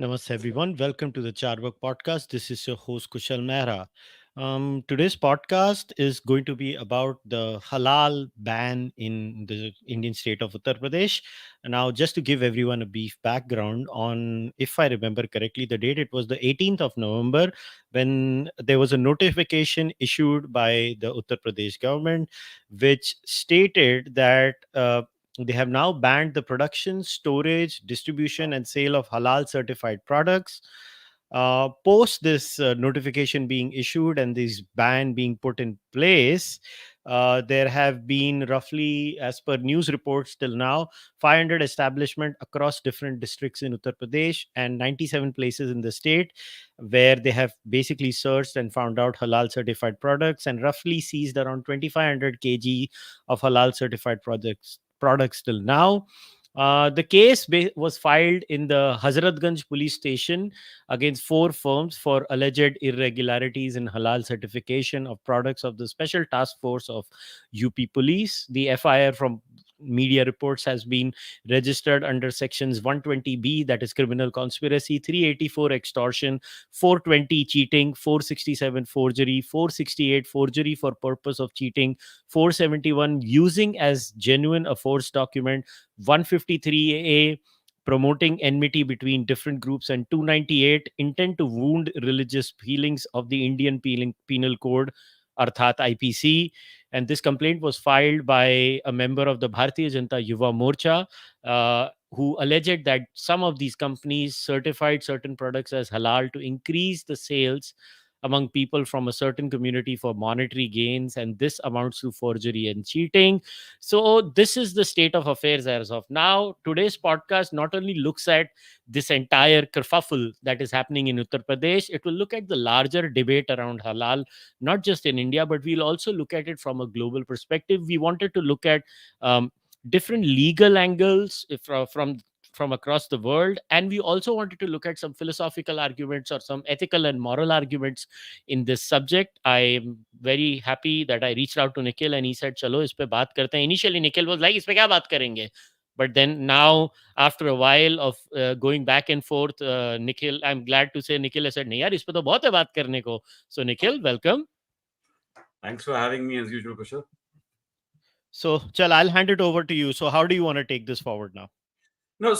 Namaste, everyone. Welcome to the Cārvāka podcast. This is your host, Kushal Mehra. Today's podcast is going to be about the halal ban in the Indian state of Uttar Pradesh. Now, just to give everyone a brief background on, if I remember correctly, the date, it was the 18th of November when there was a notification issued by the Uttar Pradesh government, which stated that they have now banned the production, storage, distribution, and sale of halal certified products. Post this notification being issued and this ban being put in place, there have been roughly, as per news reports till now, 500 establishments across different districts in Uttar Pradesh and 97 places in the state where they have basically searched and found out halal certified products and roughly seized around 2500 kg of halal certified products till now. The case was filed in the Hazratganj police station against four firms for alleged irregularities in halal certification of products of the Special Task Force of UP Police. The FIR from media reports has been registered under sections 120B, that is criminal conspiracy, 384 extortion, 420 cheating, 467 forgery, 468 forgery for purpose of cheating, 471 using as genuine a forged document, 153A promoting enmity between different groups, and 298 intent to wound religious feelings of the Indian penal code, arthat IPC. And this complaint was filed by a member of the Bharatiya Janata Yuva Morcha, who alleged that some of these companies certified certain products as halal to increase the sales among people from a certain community for monetary gains, and this amounts to forgery and cheating. So this is the state of affairs as of now. Today's podcast not only looks at this entire kerfuffle that is happening in Uttar Pradesh, it will look at the larger debate around halal, not just in India, but we'll also look at it from a global perspective. We wanted to look at different legal angles from across the world, and we also wanted to look at some philosophical arguments or some ethical and moral arguments in this subject. I am very happy that I reached out to Nikhil and he said, "Chalo, is pe baat karte hain." Initially, Nikhil was like, "Is pe kya baat karenge?" But then now, after a while of going back and forth, Nikhil, I'm glad to say, Nikhil has said, "नहीं यार, इस पे तो बहुत है बात करने को." So, Nikhil, welcome. Thanks for having me as usual, Kushal. So, Chal, I'll hand it over to you. So, how do you want to take this forward now? No,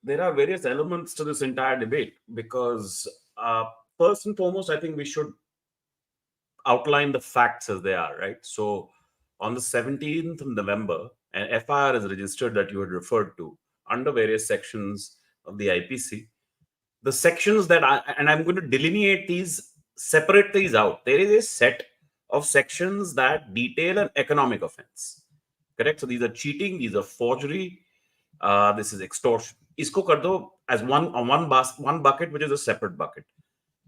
there are various elements to this entire debate because, first and foremost, I think we should outline the facts as they are, right? So, on the 17th of November, an FIR is registered that you had referred to under various sections of the IPC. The sections I'm going to delineate these, separate these out. There is a set of sections that detail an economic offense. Correct? So these are cheating, these are forgery, this is extortion. Isko kar do as one bucket, which is a separate bucket.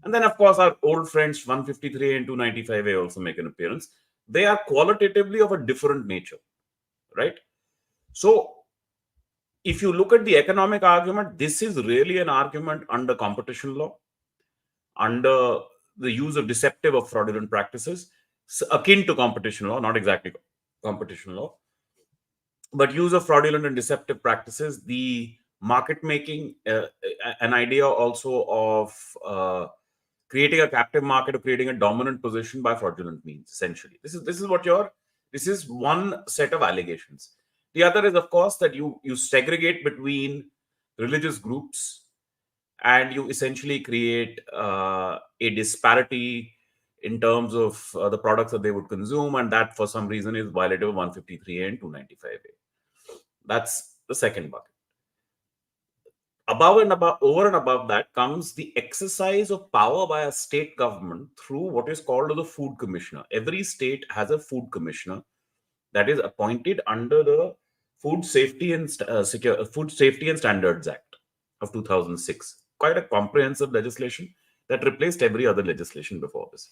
And then, of course, our old friends 153 and 295A also make an appearance. They are qualitatively of a different nature, right? So, if you look at the economic argument, this is really an argument under competition law, under the use of deceptive or fraudulent practices, akin to competition law, not exactly competition law, but use of fraudulent and deceptive practices, the market making, an idea also of creating a captive market or creating a dominant position by fraudulent means. Essentially, this is one set of allegations. The other is, of course, that you segregate between religious groups and you essentially create a disparity in terms of the products that they would consume, and that for some reason is violative of 153A and 295A. That's the second bucket. Over and above that comes the exercise of power by a state government through what is called the food commissioner. Every state has a food commissioner that is appointed under the Food Safety and Standards Act of 2006. Quite a comprehensive legislation that replaced every other legislation before this.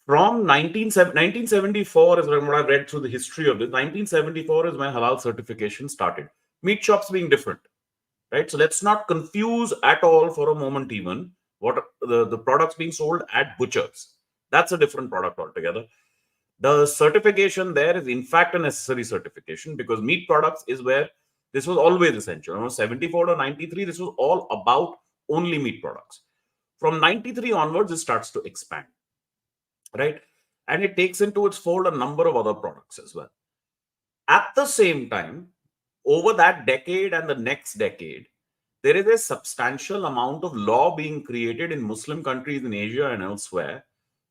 From 1974 is when I read through the history of this. 1974 is when halal certification started. Meat shops being different, right? So let's not confuse at all for a moment even what the products being sold at butchers. That's a different product altogether. The certification there is in fact a necessary certification because meat products is where This was always essential. 74 to 93, this was all about only meat products. From 93 onwards, it starts to expand, right? And it takes into its fold a number of other products as well. At the same time, over that decade and the next decade, there is a substantial amount of law being created in Muslim countries in Asia and elsewhere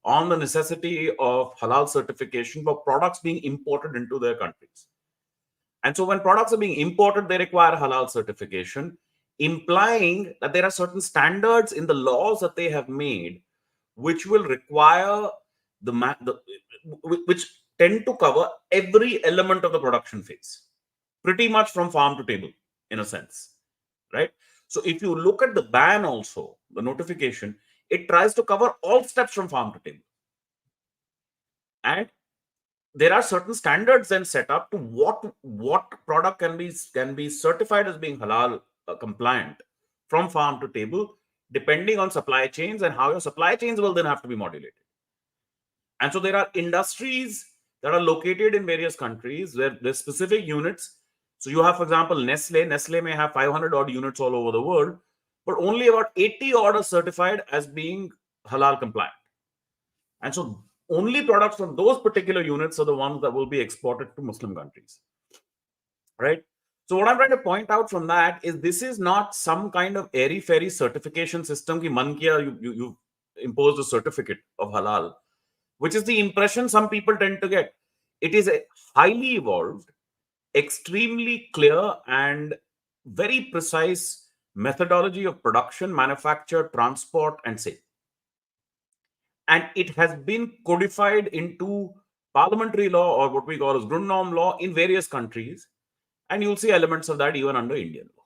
on the necessity of halal certification for products being imported into their countries. And so when products are being imported, they require halal certification, implying that there are certain standards in the laws that they have made which will require the which tend to cover every element of the production phase, pretty much from farm to table, in a sense, right? So if you look at the ban also, the notification, it tries to cover all steps from farm to table. And there are certain standards then set up to what product can be certified as being halal compliant from farm to table, depending on supply chains and how your supply chains will then have to be modulated. And so there are industries that are located in various countries where there's specific units. So you have, for example, Nestle may have 500 odd units all over the world, but only about 80 odd are certified as being halal compliant. And so only products from those particular units are the ones that will be exported to Muslim countries, right? So what I'm trying to point out from that is this is not some kind of airy-fairy certification system ki man kiya, you imposed a certificate of halal, which is the impression some people tend to get. It is a highly evolved, extremely clear, and very precise methodology of production, manufacture, transport, and sale. And it has been codified into parliamentary law, or what we call as Grundnorm law, in various countries. And you'll see elements of that even under Indian law.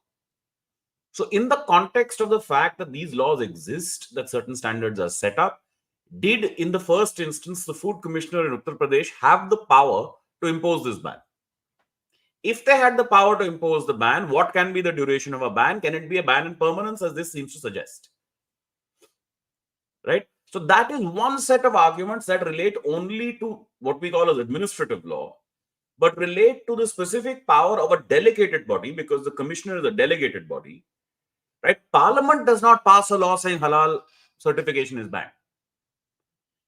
So in the context of the fact that these laws exist, that certain standards are set up, did in the first instance the food commissioner in Uttar Pradesh have the power to impose this ban? If they had the power to impose the ban, what can be the duration of a ban? Can it be a ban in permanence, as this seems to suggest? Right? So that is one set of arguments that relate only to what we call as administrative law, but relate to the specific power of a delegated body, because the commissioner is a delegated body. Right? Parliament does not pass a law saying halal certification is banned.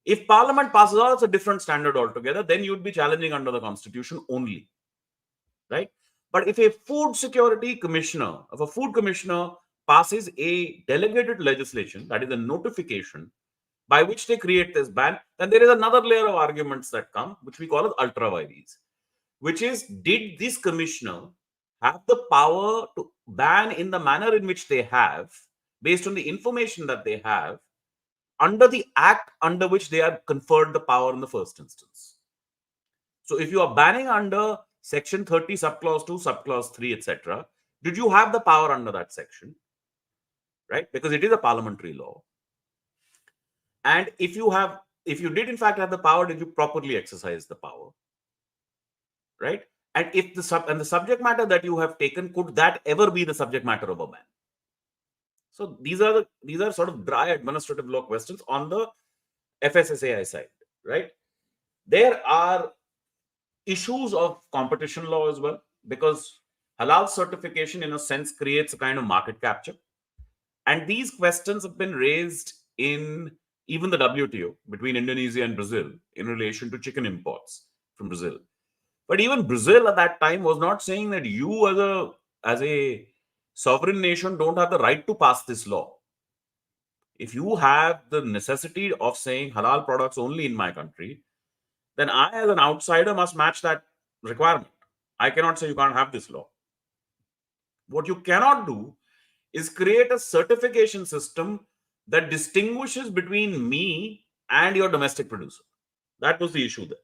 If Parliament passes law, it's a different standard altogether. Then you'd be challenging under the Constitution only, right? But if a food commissioner passes a delegated legislation, that is a notification by which they create this ban, then there is another layer of arguments that come, which we call as ultra vires, which is, did this commissioner have the power to ban in the manner in which they have, based on the information that they have, under the act under which they are conferred the power in the first instance? So if you are banning under section 30 subclause 2 subclause 3 etc., did you have the power under that section? Right? Because it is a parliamentary law. And if you did in fact have the power, did you properly exercise the power? Right? And if the subject matter that you have taken, could that ever be the subject matter of a ban? So these are sort of dry administrative law questions on the FSSAI side, right? There are issues of competition law as well, because halal certification in a sense creates a kind of market capture. And these questions have been raised in even the WTO between Indonesia and Brazil in relation to chicken imports from Brazil. But even Brazil at that time was not saying that you as a sovereign nation don't have the right to pass this law. If you have the necessity of saying halal products only in my country, then I as an outsider must match that requirement. I cannot say you can't have this law. What you cannot do is create a certification system that distinguishes between me and your domestic producer. That was the issue there.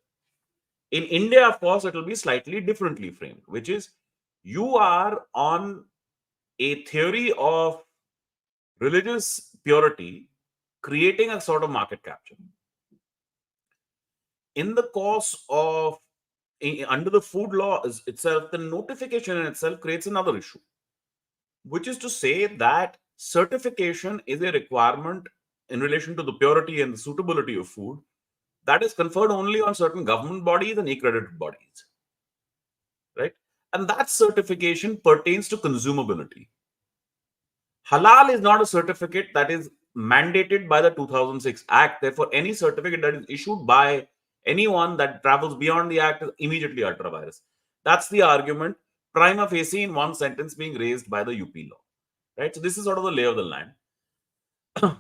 In India, of course, it will be slightly differently framed, which is, you are on a theory of religious purity, creating a sort of market capture. In the course of, under the food law itself, the notification in itself creates another issue, which is to say that certification is a requirement in relation to the purity and the suitability of food that is conferred only on certain government bodies and accredited bodies, right? And that certification pertains to consumability. Halal is not a certificate that is mandated by the 2006 Act. Therefore, any certificate that is issued by anyone that travels beyond the Act is immediately ultra virus. That's the argument, prima facie, in one sentence being raised by the UP law. Right? So, this is sort of the lay of the land.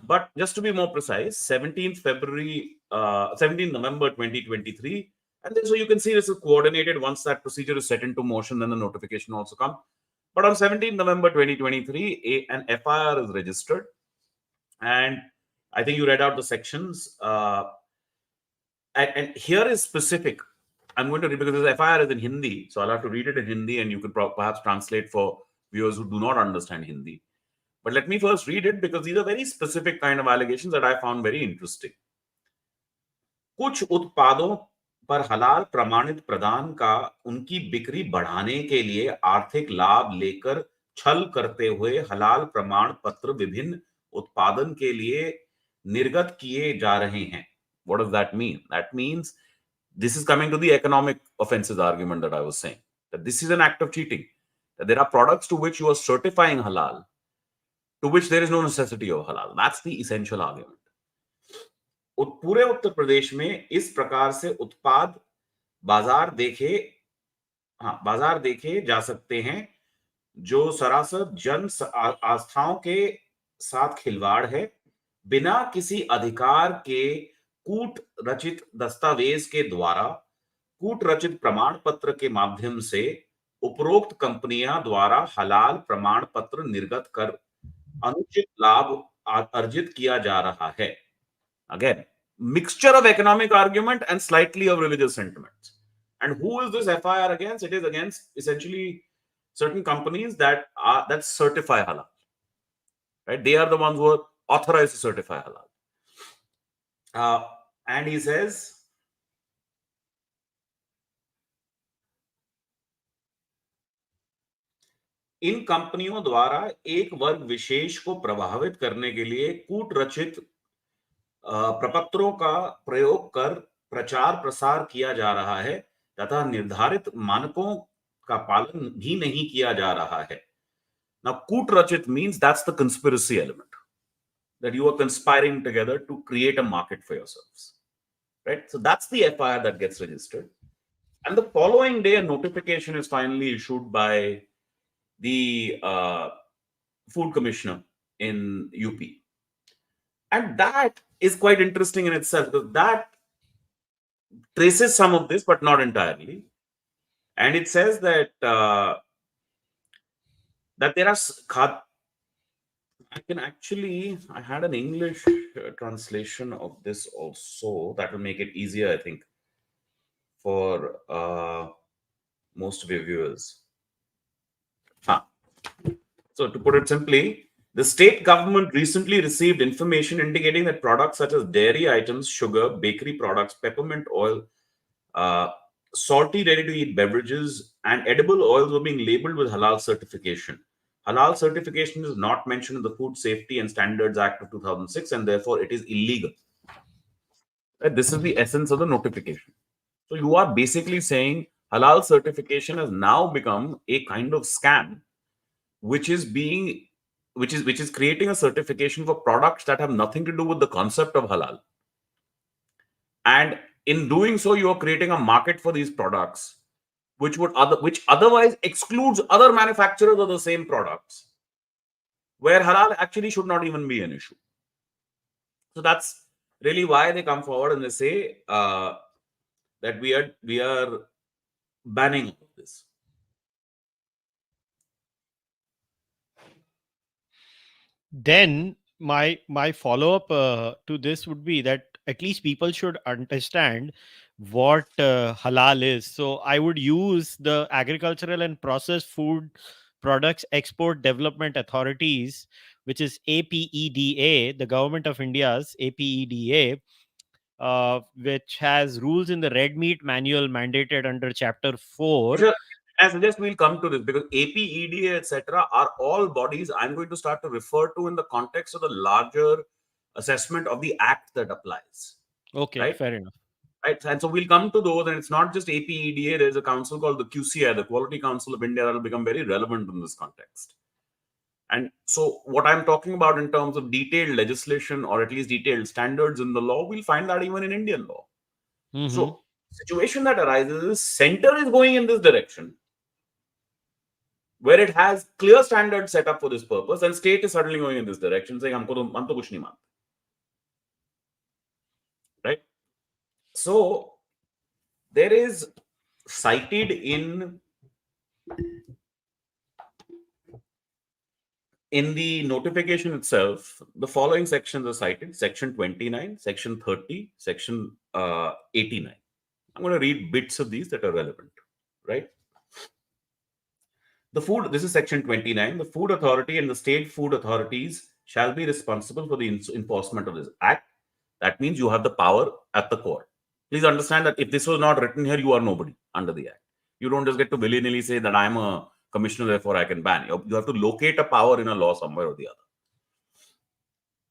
But just to be more precise, 17th November 2023, and then so you can see this is coordinated. Once that procedure is set into motion, then the notification also comes. But on 17th November 2023, an FIR is registered. And I think you read out the sections. And here is specific. I'm going to read because this FIR is in Hindi. So I'll have to read it in Hindi and you could perhaps translate for viewers who do not understand Hindi. But let me first read it because these are very specific kind of allegations that I found very interesting. कुछ उत्पादों पर हलाल प्रमाणित प्रदान का उनकी बिक्री बढ़ाने के लिए आर्थिक लाभ लेकर छल करते हुए हलाल प्रमाण पत्र विभिन्न उत्पादन के लिए निर्गत किए जा रहे हैं. What does that mean? That means this is coming to the economic offenses argument that I was saying. That this is an act of cheating. That there are products to which you are certifying halal, to which there is no necessity of halal. That's the essential argument. पूरे उत्तर प्रदेश में इस प्रकार से उत्पाद बाजार देखे जा सकते हैं जो सरासर जन आस्थाओं के साथ खिलवाड़ है, बिना किसी अधिकार के कूट रचित दस्तावेज के द्वारा कूट रचित प्रमाण पत्र के माध्यम से उपरोक्त कंपनियां द्वारा हलाल प्रमाण पत्र निर्गत कर अनुचित लाभ अर्जित किया जा रहा है. Again, mixture of economic argument and slightly of religious sentiments. And who is this FIR against? It is against essentially certain companies that certify halal. Right? They are the ones who are authorized to certify halal. And he says, इन कंपनियों द्वारा एक वर्ग विशेष को प्रभावित करने के लिए कूट रचित प्रपत्रों का प्रयोग कर प्रचार प्रसार किया जा रहा है तथा निर्धारित मानकों का पालन भी नहीं किया जा रहा है. Now, कूट रचित means that's the conspiracy element, that you are conspiring together to create a market for yourselves. Right? So that's the FIR that gets registered. And the following day, a notification is finally issued by the food commissioner in UP. And that is quite interesting in itself because that traces some of this, but not entirely. And it says that that there are I had an English translation of this also that will make it easier, I think, for most of your viewers. So to put it simply, the state government recently received information indicating that products such as dairy items, sugar, bakery products, peppermint oil, salty ready-to-eat beverages, and edible oils were being labeled with halal certification. Halal certification is not mentioned in the Food Safety and Standards Act of 2006, and therefore it is illegal. This is the essence of the notification. So you are basically saying halal certification has now become a kind of scam, which is creating a certification for products that have nothing to do with the concept of halal. And in doing so, you are creating a market for these products, which otherwise excludes other manufacturers of the same products, where halal actually should not even be an issue. So that's really why they come forward and they say that we are banning all of this. Then my follow up to this would be that at least people should understand what halal is. So I would use the Agricultural and Processed Food Products Export Development Authorities, which is APEDA, the Government of India's APEDA, which has rules in the red meat manual mandated under Chapter 4. Sure. I suggest we'll come to this because APEDA, etc., are all bodies I'm going to start to refer to in the context of the larger assessment of the act that applies. Okay, right? fair enough. right? And so we'll come to those, and it's not just APEDA. There's a council called the QCI, the Quality Council of India, that will become very relevant in this context. And so what I'm talking about in terms of detailed legislation, or at least detailed standards in the law, we'll find that even in Indian law. Mm-hmm. So situation that arises is center is going in this direction, where it has clear standards set up for this purpose, and state is suddenly going in this direction, saying हम तो कुछ नहीं मानते, right? So there is cited in the notification itself, the following sections are cited: section 29, section 30, section 89. I'm going to read bits of these that are relevant, right? This is section 29. The food authority and the state food authorities shall be responsible for the enforcement of this act. That means you have the power at the core. Please understand that if this was not written here, you are nobody under the act. You don't just get to willy-nilly say that I'm a commissioner, therefore I can ban. You have to locate a power in a law somewhere or the other.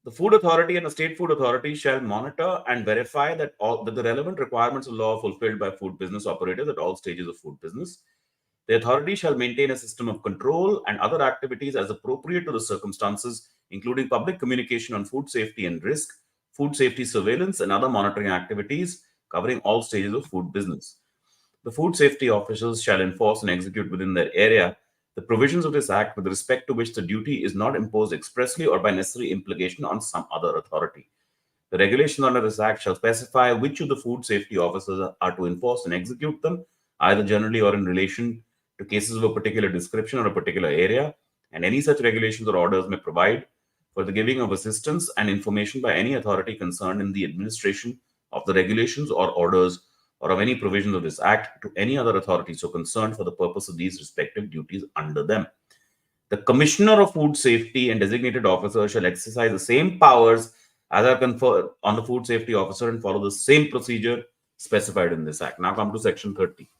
The food authority and the state food authority shall monitor and verify that the relevant requirements of law are fulfilled by food business operators at all stages of food business. The authority shall maintain a system of control and other activities as appropriate to the circumstances, including public communication on food safety and risk, food safety surveillance, and other monitoring activities covering all stages of food business. The food safety officials shall enforce and execute within their area the provisions of this act with respect to which the duty is not imposed expressly or by necessary implication on some other authority. The regulations under this act shall specify which of the food safety officers are to enforce and execute them, either generally or in relation to cases of a particular description or a particular area, and any such regulations or orders may provide for the giving of assistance and information by any authority concerned in the administration of the regulations or orders or of any provisions of this act to any other authority so concerned for the purpose of these respective duties under them. The Commissioner of Food Safety and designated officer shall exercise the same powers as are conferred on the food safety officer and follow the same procedure specified in this act. Now come to section 30.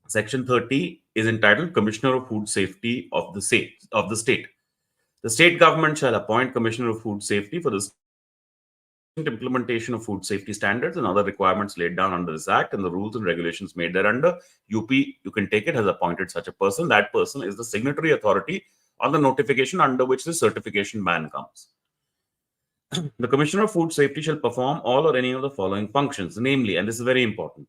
Section 30 is entitled Commissioner of Food Safety of the state. The state government shall appoint Commissioner of Food Safety for the implementation of food safety standards and other requirements laid down under this act and the rules and regulations made thereunder. UP, you can take it, has appointed such a person. That person is the signatory authority on the notification under which the certification ban comes. The Commissioner of Food Safety shall perform all or any of the following functions, namely, and this is very important: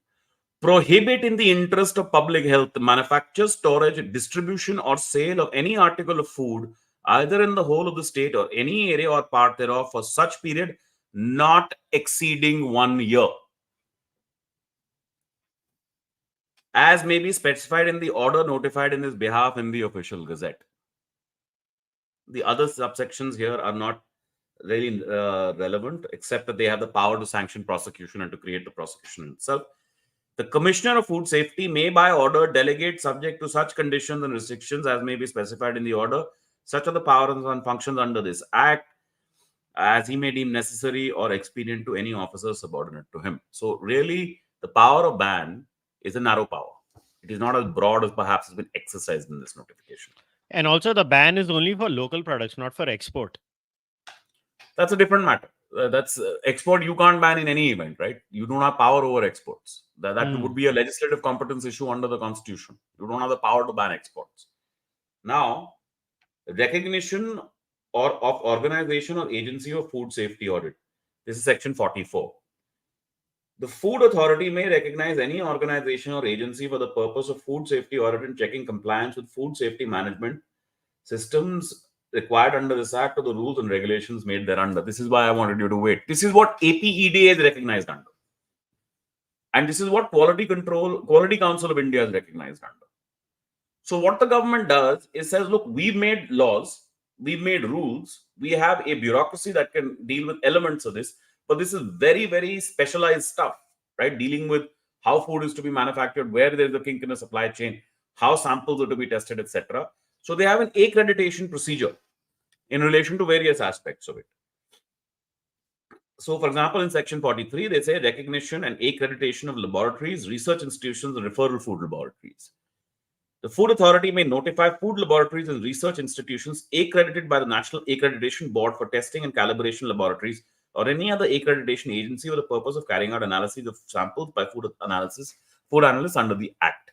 prohibit in the interest of public health the manufacture, storage, distribution, or sale of any article of food, either in the whole of the state or any area or part thereof, for such period not exceeding 1 year, as may be specified in the order notified in his behalf in the official gazette. The other subsections here are not really relevant, except that they have the power to sanction prosecution and to create the prosecution itself. The Commissioner of Food Safety may by order delegate, subject to such conditions and restrictions as may be specified in the order, such are the powers and functions under this act as he may deem necessary or expedient to any officer subordinate to him. So really, the power of ban is a narrow power. It is not as broad as perhaps has been exercised in this notification. And also the ban is only for local products, not for export. That's a different matter. That's export you can't ban in any event, right? You don't have power over exports. That would be a legislative competence issue under the constitution. You don't have the power to ban exports. Now, recognition or of organization or agency of food safety audit. This is section 44. The food authority may recognize any organization or agency for the purpose of food safety audit and checking compliance with food safety management systems required under this act or the rules and regulations made thereunder. This is why I wanted you to wait. This is what APEDA is recognized under. And this is what Quality Council of India is recognized under. So what the government does is says, look, we've made laws, we've made rules, we have a bureaucracy that can deal with elements of this, but this is very, very specialized stuff, right? Dealing with how food is to be manufactured, where there is a kink in the supply chain, how samples are to be tested, etc. So they have an accreditation procedure in relation to various aspects of it. So, for example, in section 43, they say recognition and accreditation of laboratories, research institutions, and referral food laboratories. The Food Authority may notify food laboratories and research institutions accredited by the National Accreditation Board for testing and calibration laboratories or any other accreditation agency for the purpose of carrying out analysis of samples by food analysts under the Act.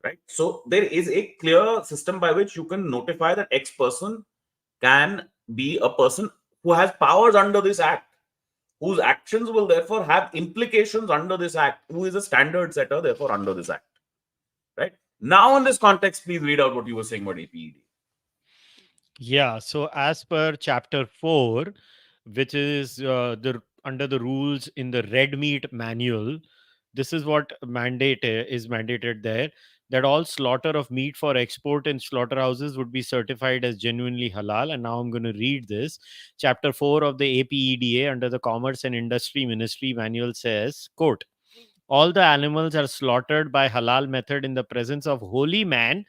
Right. So there is a clear system by which you can notify that X person can be a person who has powers under this Act, whose actions will therefore have implications under this Act, who is a standard setter, therefore, under this Act. Right. Now, in this context, please read out what you were saying about APED. Yeah. So as per chapter 4, which is the under the rules in the red meat manual, this is what is mandated there, that all slaughter of meat for export in slaughterhouses would be certified as genuinely halal. And now I'm going to read this. Chapter 4 of the APEDA under the Commerce and Industry Ministry manual says, quote, all the animals are slaughtered by halal method in the presence of holy man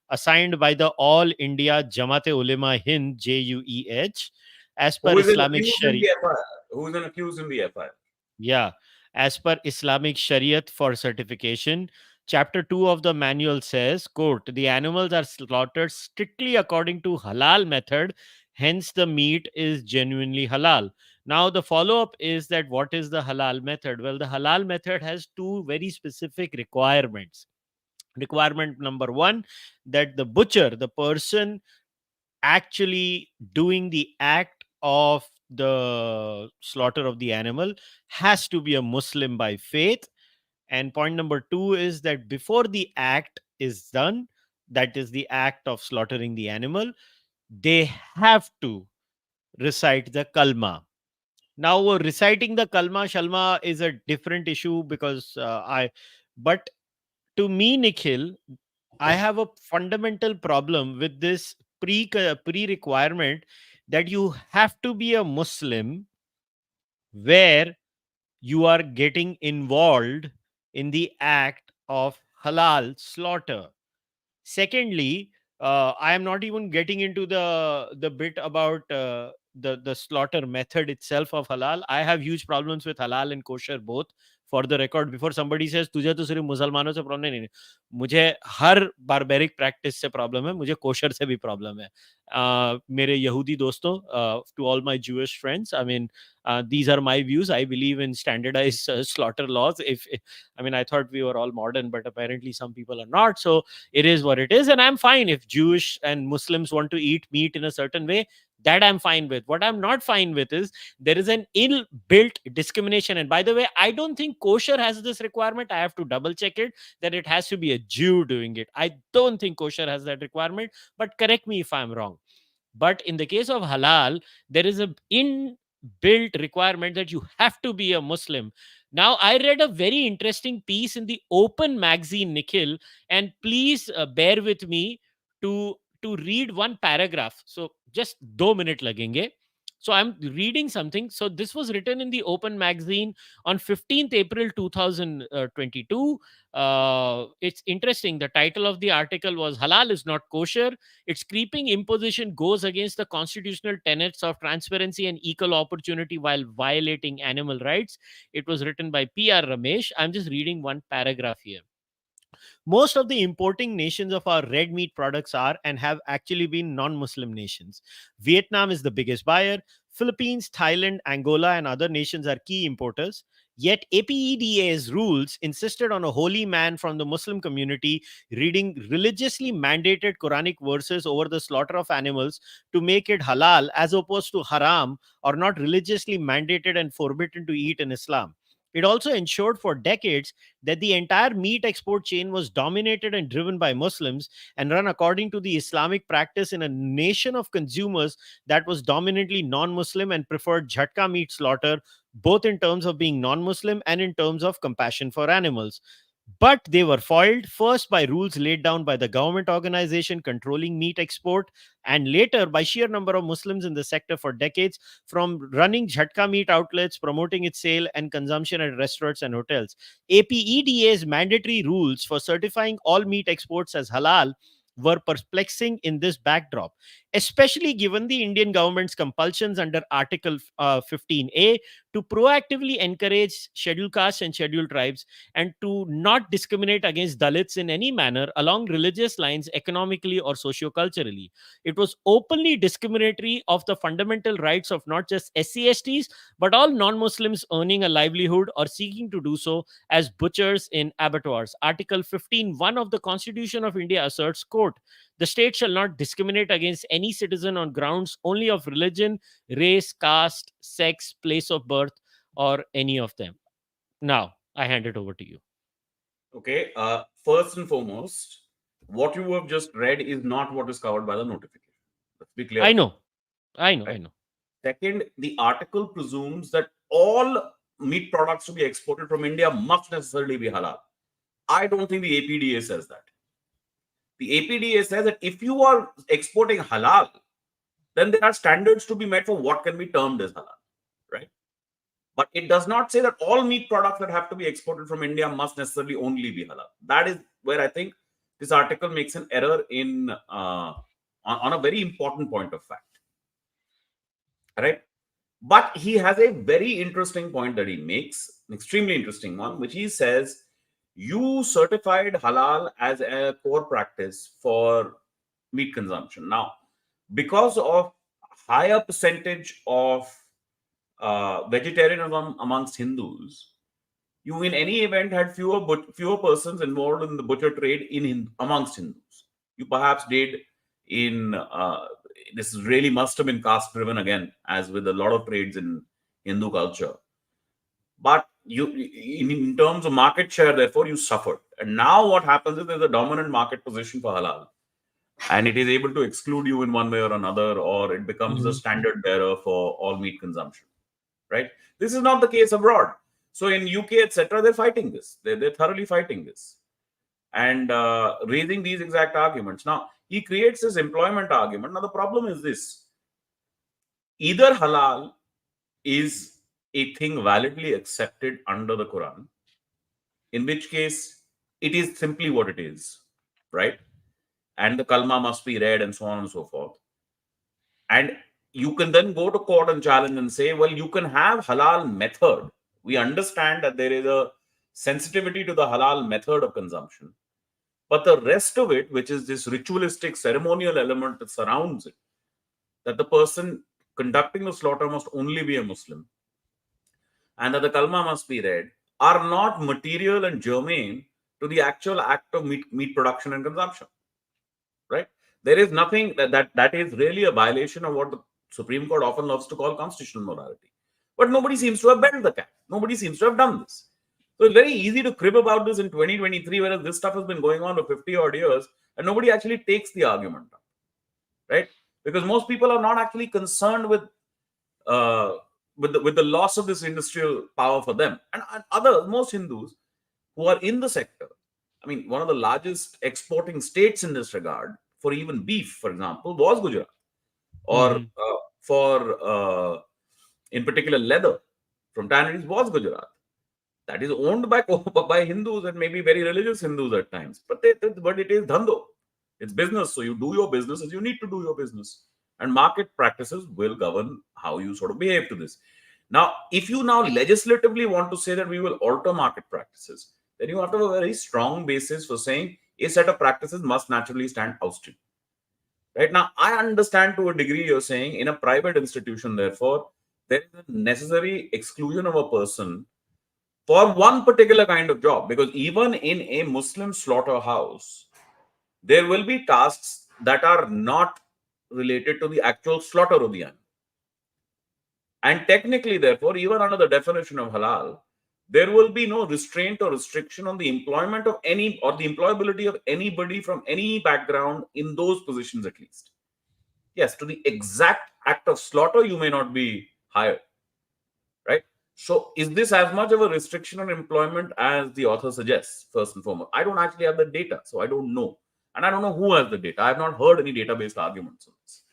assigned by the All India Jamaat Ulema Hind JUEH as per Who is an Islamic accused in Sharia. the FIR? Who is an accused in the FIR? Yeah, as per Islamic Shariat for certification. Chapter 2 of the manual says, quote, the animals are slaughtered strictly according to halal method, hence the meat is genuinely halal. Now, the follow up is that what is the halal method? Well, the halal method has two very specific requirements. Requirement number one, that the butcher, the person actually doing the act of the slaughter of the animal, has to be a Muslim by faith. And point number two is that before the act is done, that is the act of slaughtering the animal, they have to recite the kalma. Now, reciting the kalma shalma is a different issue because but to me, Nikhil, I have a fundamental problem with this pre requirement that you have to be a Muslim where you are getting involved in the act of halal slaughter. Secondly, I am not even getting into the bit about the slaughter method itself of halal. I have huge problems with halal and kosher both. For the record, before somebody says तुझे तो सिर्फ मुसलमानों से problem नहीं, मुझे हर barbaric practice से problem है, मुझे कोशर से भी प्रॉब्लम है. मेरे यहूदी दोस्तों, to all my Jewish friends, I mean, these are my views. I believe in standardized slaughter laws. I mean, I thought we were all modern, but apparently some people are not. So it is what it is, and I'm fine if Jewish and Muslims want to eat meat in a certain way. That I'm fine with. What I'm not fine with is there is an ill-built discrimination. And by the way, I don't think kosher has this requirement. I have to double check it, that it has to be a Jew doing it. I don't think kosher has that requirement, but correct me if I'm wrong. But in the case of halal, there is a inbuilt requirement that you have to be a Muslim. Now, I read a very interesting piece in the Open magazine, Nikhil, and please bear with me to read one paragraph. So just 2 minutes lagenge. So I'm reading something. So this was written in the Open magazine on 15th April 2022. It's interesting. The title of the article was Halal is not kosher. Its creeping imposition goes against the constitutional tenets of transparency and equal opportunity while violating animal rights. It was written by P.R. Ramesh. I'm just reading one paragraph here. Most of the importing nations of our red meat products are and have actually been non-Muslim nations. Vietnam is the biggest buyer. Philippines, Thailand, Angola, and other nations are key importers. Yet APEDA's rules insisted on a holy man from the Muslim community reading religiously mandated Quranic verses over the slaughter of animals to make it halal as opposed to haram, or not religiously mandated and forbidden to eat in Islam. It also ensured for decades that the entire meat export chain was dominated and driven by Muslims and run according to the Islamic practice in a nation of consumers that was dominantly non Muslim and preferred jhatka meat slaughter, both in terms of being non Muslim and in terms of compassion for animals. But they were foiled first by rules laid down by the government organization controlling meat export, and later by sheer number of Muslims in the sector for decades, from running jhatka meat outlets, promoting its sale and consumption at restaurants and hotels. APEDA's mandatory rules for certifying all meat exports as halal were perplexing in this backdrop, especially given the Indian government's compulsions under Article 15A to proactively encourage scheduled castes and scheduled tribes and to not discriminate against Dalits in any manner along religious lines, economically or socio-culturally. It was openly discriminatory of the fundamental rights of not just SC/STs, but all non-Muslims earning a livelihood or seeking to do so as butchers in abattoirs. Article 15(1) of the Constitution of India asserts, quote, the state shall not discriminate against any citizen on grounds only of religion, race, caste, sex, place of birth, or any of them. Now, I hand it over to you. Okay. First and foremost, what you have just read is not what is covered by the notification. Let's be clear I about know, I know, I it. know. Right. Second, the article presumes that all meat products to be exported from India must necessarily be halal. I don't think the APDA says that. The APDA says that if you are exporting halal, then there are standards to be met for what can be termed as halal, right? But it does not say that all meat products that have to be exported from India must necessarily only be halal. That is where I think this article makes an error in on a very important point of fact, right? But he has a very interesting point that he makes, an extremely interesting one, which he says you certified halal as a core practice for meat consumption. Now, because of higher percentage of vegetarianism amongst Hindus, you in any event had fewer persons involved in the butcher trade amongst Hindus. You perhaps did in this really must have been caste driven again, as with a lot of trades in Hindu culture. But you, in terms of market share, therefore, you suffered. And now what happens is there's a dominant market position for halal, and it is able to exclude you in one way or another, or it becomes the Mhm. standard bearer for all meat consumption. Right? This is not the case abroad. So in UK, etc., they're fighting this. They're thoroughly fighting this and raising these exact arguments. Now he creates this employment argument. Now the problem is this: either halal is a thing validly accepted under the Quran, in which case it is simply what it is, right? And the kalma must be read and so on and so forth. And you can then go to court and challenge and say, well, you can have halal method. We understand that there is a sensitivity to the halal method of consumption. But the rest of it, which is this ritualistic ceremonial element that surrounds it, that the person conducting the slaughter must only be a Muslim and that the kalma must be read, are not material and germane to the actual act of meat production and consumption. Right? There is nothing that is really a violation of what the Supreme Court often loves to call constitutional morality. But nobody seems to have bent the cap. Nobody seems to have done this. So it's very easy to crib about this in 2023, whereas this stuff has been going on for 50 odd years, and nobody actually takes the argument up, right? Because most people are not actually concerned uh, with the loss of this industrial power for them. And most Hindus who are in the sector, I mean, one of the largest exporting states in this regard for even beef, for example, was Gujarat, or Mhm. for in particular leather from tanneries was Gujarat. That is owned by by Hindus and maybe very religious Hindus at times. But it is dhando. It's business. So you do your business as you need to do your business. And market practices will govern how you sort of behave to this. Now, if you now legislatively want to say that we will alter market practices, then you have to have a very strong basis for saying a set of practices must naturally stand ousted. Right now, I understand to a degree you're saying in a private institution, therefore, there is a necessary exclusion of a person for one particular kind of job, because even in a Muslim slaughterhouse there will be tasks that are not related to the actual slaughter of the animal, and technically therefore even under the definition of halal there will be no restraint or restriction on the employment of any or the employability of anybody from any background in those positions. At least, yes, to the exact act of slaughter you may not be hired, right? So, is this as much of a restriction on employment as the author suggests? First and foremost, I don't actually have the data, so I don't know, and I don't know who has the data. I have not heard any data-based arguments on this.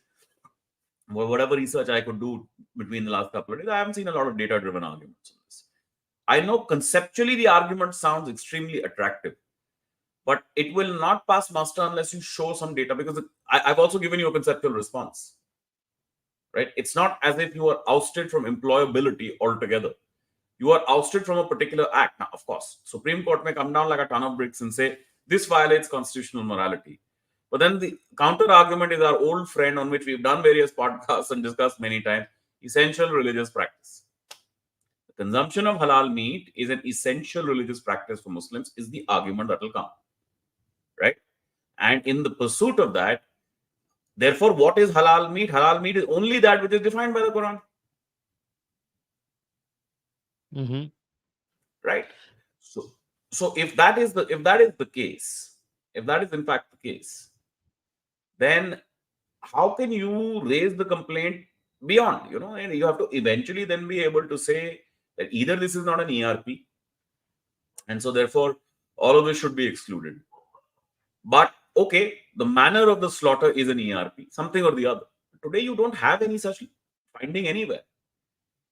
Whatever research I could do between the last couple of days, I haven't seen a lot of data-driven arguments on this. I know conceptually the argument sounds extremely attractive, but it will not pass muster unless you show some data. Because I've also given you a conceptual response, right? It's not as if you are ousted from employability altogether. You are ousted from a particular act. Now, of course, Supreme Court may come down like a ton of bricks and say this violates constitutional morality. But then the counter argument is our old friend on which we've done various podcasts and discussed many times: essential religious practice. The consumption of halal meat is an essential religious practice for Muslims, is the argument that will come, right? And in the pursuit of that, therefore, what is halal meat? Halal meat is only that which is defined by the Quran, Mm-hmm. right? So, so if that is the case, if that is in fact the case, then how can you raise the complaint beyond? And you have to eventually then be able to say that either this is not an ERP, and so therefore all of this should be excluded. But okay, the manner of the slaughter is an ERP, something or the other. Today, you don't have any such finding anywhere.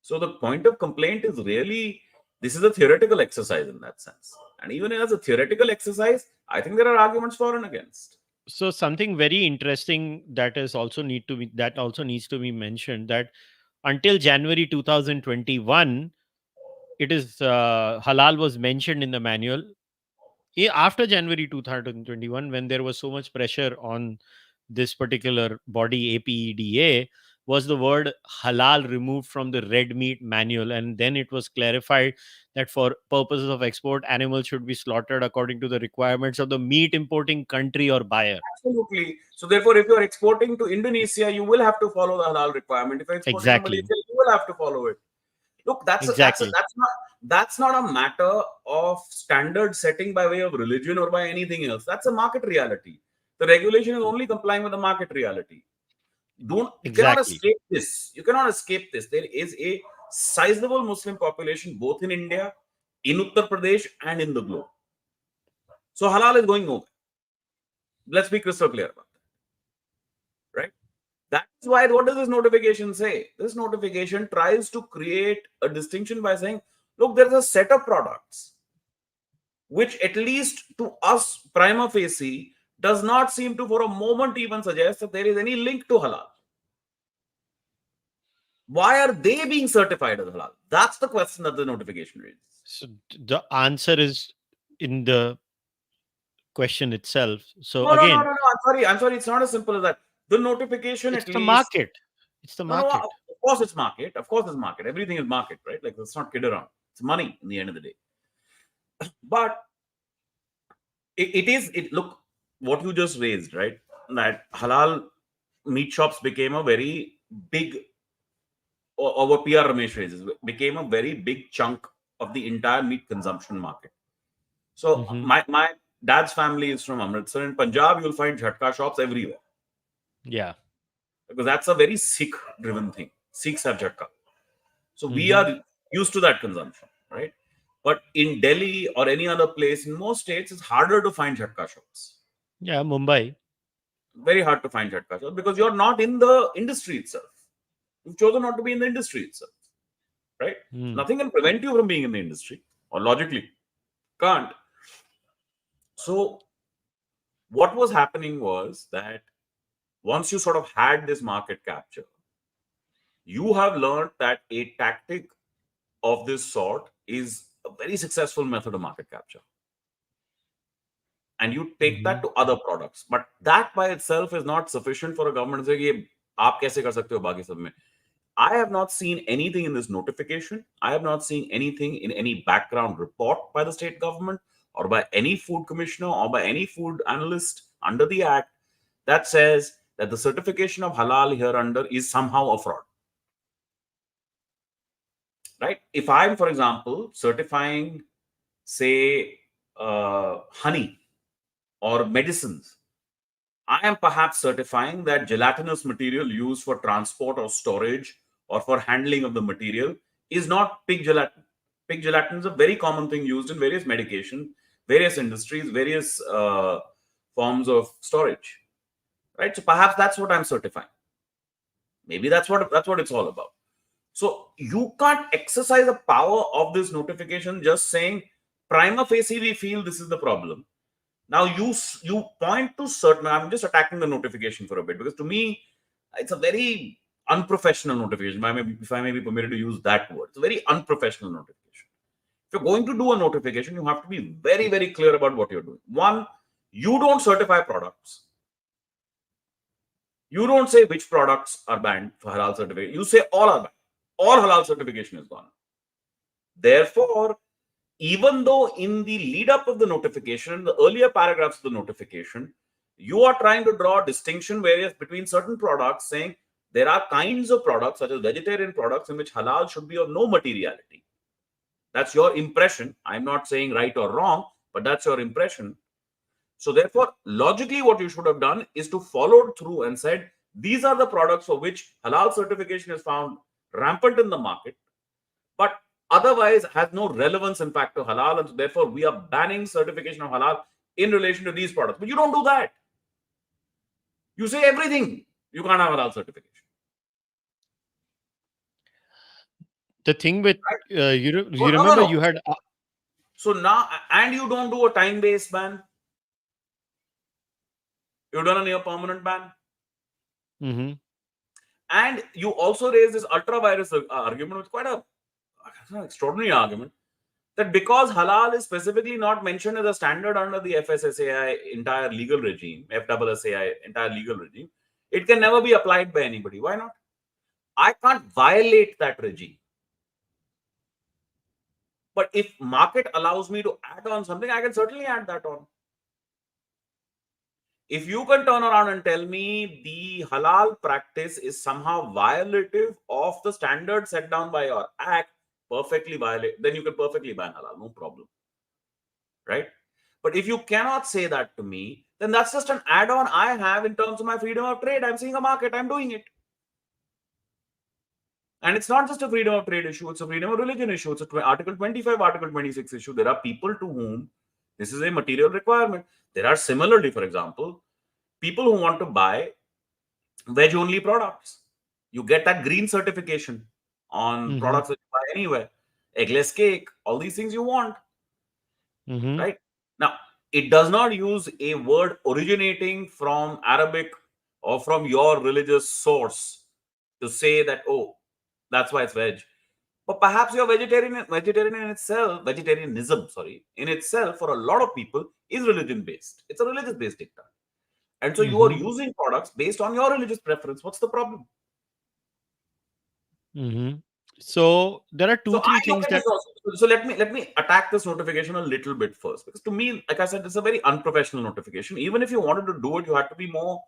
So the point of complaint is really, this is a theoretical exercise in that sense. And even as a theoretical exercise, I think there are arguments for and against. So something very interesting that also needs to be mentioned, that until January 2021, it is halal was mentioned in the manual. After January 2021, when there was so much pressure on this particular body, APEDA, was the word halal removed from the red meat manual, and then it was clarified that for purposes of export, animals should be slaughtered according to the requirements of the meat importing country or buyer. Absolutely. So therefore, if you're exporting to Indonesia, you will have to follow the halal requirement. If you're exporting to Exactly. Malaysia, you will have to follow it. Look, Exactly. that's not a matter of standard setting by way of religion or by anything else. That's a market reality. The regulation is only complying with the market reality. You cannot Exactly. escape this. You cannot escape this. There is a sizable Muslim population both in India, in Uttar Pradesh, and in the globe. So halal is going nowhere. Let's be crystal clear about that, right? That is why, what does this notification say? This notification tries to create a distinction by saying, look, there's a set of products which, at least to us prima facie, does not seem to for a moment even suggest that there is any link to halal. Why are they being certified as halal? That's the question that the notification raises. So the answer is in the question itself. So No, no, no, no, again, no. I'm sorry. It's not as simple as that. The notification, it's at the least. market. It's the No, no. market. Of course, it's market. Of course, it's market. Everything is market, right? Like, let's not kid around. It's money in the end of the day. But it is. It look what you just raised, right? That halal meat shops became a very big, or what PR Ramesh raises, became a very big chunk of the entire meat consumption market. So Hmm. my dad's family is from Amritsar. In Punjab, you'll find jhatka shops everywhere, Yeah. because that's a very Sikh driven thing. Sikhs have jhatka. So we Hmm. are used to that consumption, right? But in Delhi or any other place, in most states, it's harder to find jhatka shops. Yeah. Mumbai. Very hard to find jhatka shops because you're not in the industry itself. You've chosen not to be in the industry itself, right? Hmm. Nothing can prevent you from being in the industry, or logically can't. So what was happening was that once you sort of had this market capture, you have learned that a tactic of this sort is a very successful method of market capture. And you take Hmm. that to other products. But that by itself is not sufficient for a government to say, "Ye, aap kaise kar sakte ho baaki sab mein." I have not seen anything in this notification. I have not seen anything in any background report by the state government or by any food commissioner or by any food analyst under the act that says that the certification of halal here under is somehow a fraud. Right? If I'm, for example, certifying, say, honey or medicines, I am perhaps certifying that gelatinous material used for transport or storage or for handling of the material is not pig gelatin. Pig gelatin is a very common thing used in various medication, various industries, various forms of storage. Right? So perhaps that's what I'm certifying. Maybe that's what it's all about. So you can't exercise the power of this notification just saying prima facie we feel this is the problem. Now you point to certain. I'm just attacking the notification for a bit because to me, it's a very unprofessional notification. If I may be permitted to use that word, it's a very unprofessional notification. If you're going to do a notification, you have to be very, very clear about what you're doing. One, you don't certify products. You don't say which products are banned for halal certification. You say all are banned. All halal certification is gone. Therefore, even though in the lead up of the notification, the earlier paragraphs of the notification, you are trying to draw a distinction various between certain products, saying there are kinds of products, such as vegetarian products, in which halal should be of no materiality. That's your impression. I'm not saying right or wrong, but that's your impression. So therefore, logically, what you should have done is to follow through and said, these are the products for which halal certification is found rampant in the market, but otherwise has no relevance, in fact, to halal. And so therefore, we are banning certification of halal in relation to these products. But you don't do that. You say everything. You can't have halal certification. The thing with Right? you No, no, remember no. you had So now, and you don't do a time-based ban. You've done a near permanent ban. mm-hmm, And you also raise this ultra virus argument, which is quite an extraordinary argument, that because halal is specifically not mentioned as a standard under the FSSAI entire legal regime, FSSAI entire legal regime, it can never be applied by anybody. Why not? I can't violate that regime. But if market allows me to add on something, I can certainly add that on. If you can turn around and tell me the halal practice is somehow violative of the standard set down by your act, perfectly violate, then you can perfectly ban halal, no problem. Right? But if you cannot say that to me, then that's just an add-on I have in terms of my freedom of trade. I'm seeing a market, I'm doing it. And it's not just a freedom of trade issue, it's a freedom of religion issue. It's a Article 25, Article 26 issue. There are people to whom this is a material requirement. There are similarly, for example, people who want to buy veg only products. You get that green certification on mm-hmm, products that you buy anywhere. Eggless cake, all these things you want, mm-hmm, right? Now, it does not use a word originating from Arabic or from your religious source to say that, oh, that's why it's veg. But perhaps your vegetarian in itself, vegetarianism, sorry, in itself for a lot of people is religion based. It's a religious based dicta. And so you are mm-hmm, using products based on your religious preference. What's the problem? mm-hmm. So there are So two I three look things at this that also. So let me attack this notification a little bit first, because to me, like I said, it's a very unprofessional notification. Even if you wanted to do it, you have to be more,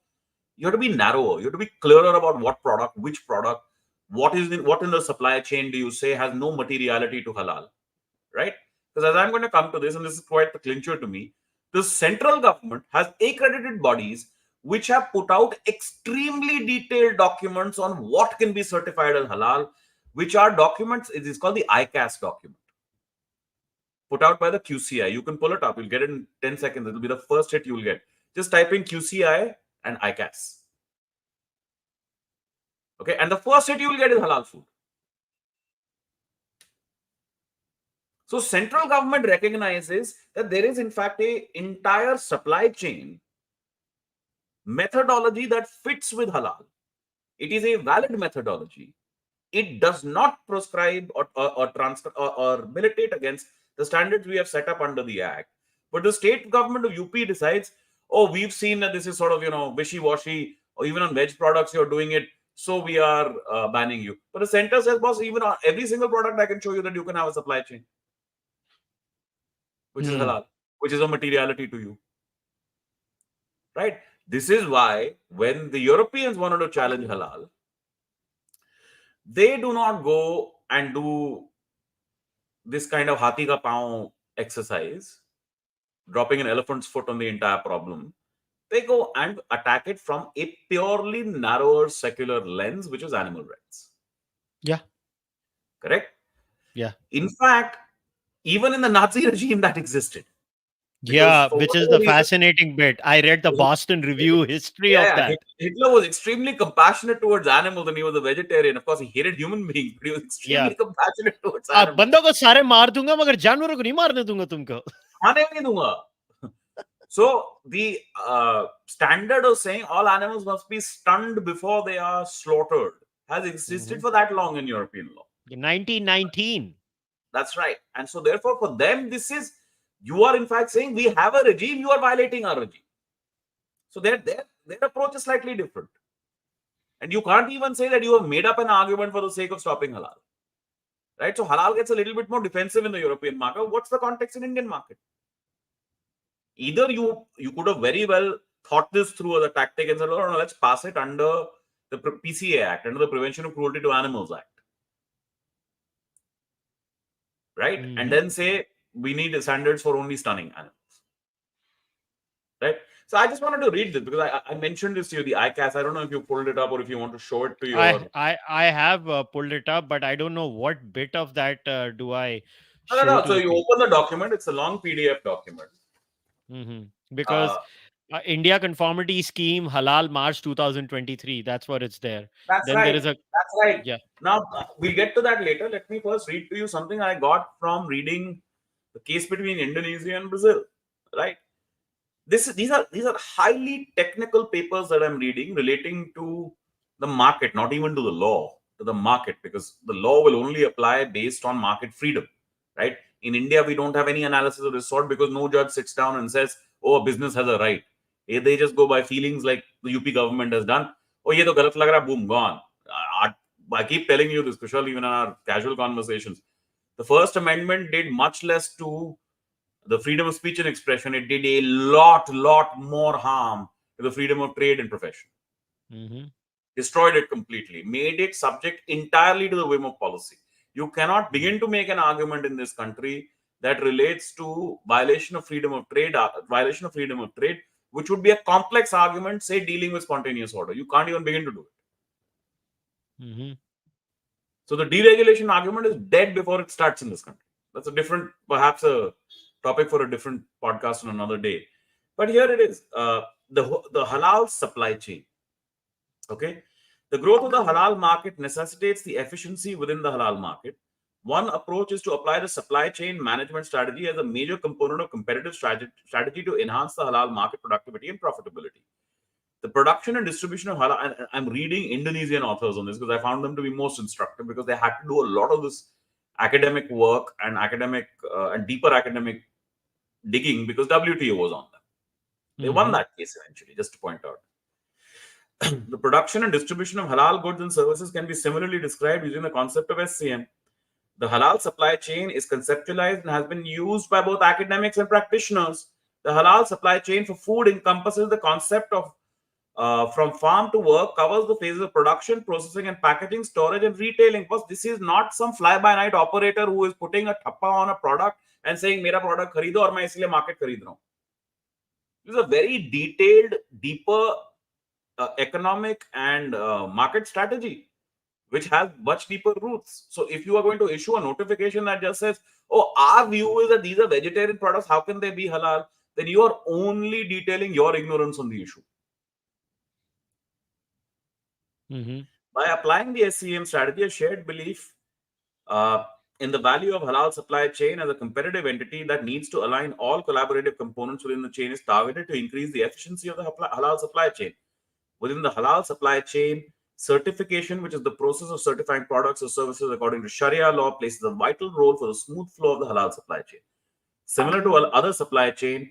you have to be narrower, you have to be clearer about what product, which product, what in the supply chain do you say has no materiality to halal, right? Because as I'm going to come to this, and this is quite the clincher to me, the central government has accredited bodies which have put out extremely detailed documents on what can be certified as halal, which are documents, it is called the ICAS document, put out by the QCI. You can pull it up, you'll get it in 10 seconds. It'll be the first hit you'll get. Just type in QCI and ICAS. Okay, and the first hit you'll get is halal food. So central government recognizes that there is in fact a entire supply chain methodology that fits with halal. It is a valid methodology. It does not prescribe or militate against the standards we have set up under the act. But the state government of UP decides, oh, we've seen that this is sort of, wishy-washy, or even on veg products you're doing it, so we are banning you. But the center says, boss, even on every single product I can show you that you can have a supply chain which is hmm, halal, which is a materiality to you, right? This is why when the Europeans wanted to challenge halal, they do not go and do this kind of hati ka paon exercise, dropping an elephant's foot on the entire problem. They go and attack it from a purely narrower secular lens, which is animal rights. yeah, Correct? yeah, In fact, even in the Nazi regime, that existed. Because yeah, for which is whatever the reason, fascinating bit. I read the Boston Review history of yeah, that. Hitler was extremely compassionate towards animals and he was a vegetarian. Of course, he hated human beings, but he was extremely Yeah, compassionate towards animals. बंदों को सारे मार दूंगा मगर जानवरों को नहीं मारने दूंगा तुमको. खाने भी नहीं दूंगा. So the standard of saying all animals must be stunned before they are slaughtered has existed Hmm. for that long in European law. 1919. That's right. And so therefore for them, this is, you are in fact saying we have a regime, you are violating our regime. So their approach is slightly different. And you can't even say that you have made up an argument for the sake of stopping halal. Right? So halal gets a little bit more defensive in the European market. What's the context in Indian market? Either you could have very well thought this through as a tactic and said, oh, no, let's pass it under the PCA Act, under the Prevention of Cruelty to Animals Act. Right? And Hmm. then say we need standards for only stunning animals. Right? So I just wanted to read this because I mentioned this to you, the ICAS. I don't know if you pulled it up or if you want to show it to I your. I I have pulled it up, but I don't know what bit of that do I No, no, show no. to So the you people. open the document, it's a long PDF document. Hmm. Uh, Because India Conformity Scheme Halal March 2023. That's what it's there. that's Then there right. is a, That's right. yeah. Now, we'll get to that later. Let me first read to you something I got from reading the case between Indonesia and Brazil. Right? These are highly technical papers that I'm reading relating to the market, not even to the law, to the market, because the law will only apply based on market freedom, right? In India, we don't have any analysis of this sort because no judge sits down and says, "Oh, a business has a right." They just go by feelings like the UP government has done. Oh, ye to galat lag raha, boom, gone. I, I keep telling you this, Kushal, even in our casual conversations. The First Amendment did much less to the freedom of speech and expression. It did a lot more harm to the freedom of trade and profession. Hmm. Destroyed it completely, made it subject entirely to the whim of policy. You cannot begin to make an argument in this country that relates to violation of freedom of trade, which would be a complex argument, say dealing with spontaneous order. You can't even begin to do it. Hmm. So the deregulation argument is dead before it starts in this country. That's a different, perhaps a topic for a different podcast on another day. But here it is, the halal supply chain. Okay, the growth of the halal market necessitates the efficiency within the halal market. One approach is to apply the supply chain management strategy as a major component of competitive strategy to enhance the halal market productivity and profitability. The production and distribution of halal, and I'm reading Indonesian authors on this because I found them to be most instructive because they had to do a lot of this academic work and academic and deeper academic digging because WTO was on them. They won Hmm. that case eventually, just to point out. The production and distribution of halal goods and services can be similarly described using the concept of SCM. The halal supply chain is conceptualized and has been used by both academics and practitioners. The halal supply chain for food encompasses the concept of from farm to work, covers the phases of production, processing, and packaging, storage, and retailing. Because this is not some fly-by-night operator who is putting a thappa on a product and saying, "Mera product kharido aur main isliye market kharid raha hu." This is a very detailed, deeper economic and market strategy, which has much deeper roots. So, if you are going to issue a notification that just says, "Oh, our view is that these are vegetarian products, how can they be halal?" then you are only detailing your ignorance on the issue. Hmm. By applying the SCM strategy, a shared belief uh, in the value of halal supply chain as a competitive entity that needs to align all collaborative components within the chain is targeted to increase the efficiency of the halal supply chain. Within the halal supply chain, certification, which is the process of certifying products or services according to Sharia law, plays a vital role for the smooth flow of the halal supply chain. Similar to other supply chain,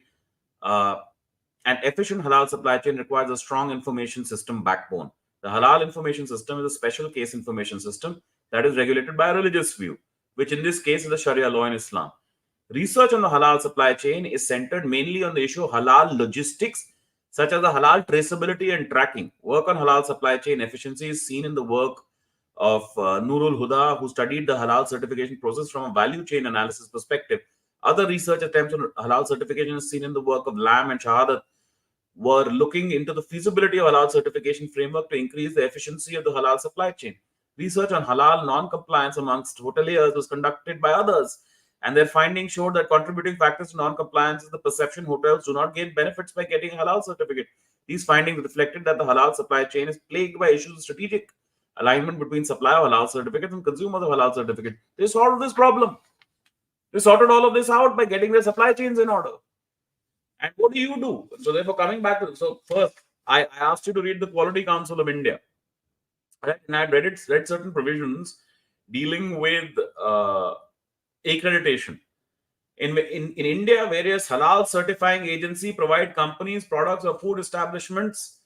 uh, an efficient halal supply chain requires a strong information system backbone. The halal information system is a special case information system that is regulated by a religious view, which in this case is the Sharia law in Islam. Research on the halal supply chain is centered mainly on the issue of halal logistics, such as the halal traceability and tracking. Work on halal supply chain efficiency is seen in the work of Nurul Huda, who studied the halal certification process from a value chain analysis perspective. Other research attempts on halal certification is seen in the work of Lam and Shahadat, were looking into the feasibility of halal certification framework to increase the efficiency of the halal supply chain. Research on halal non-compliance amongst hoteliers was conducted by others, and their findings showed that contributing factors to non-compliance is the perception hotels do not gain benefits by getting a halal certificate. These findings reflected that the halal supply chain is plagued by issues of strategic alignment between supply of halal certificates and consumers of halal certificate. They solved this problem. They sorted all of this out by getting their supply chains in order. And what do you do? So therefore, coming back to, so first, I asked you to read the Quality Council of India, right? And I read certain provisions dealing with accreditation. In India, various halal certifying agency provide companies, products, or food establishments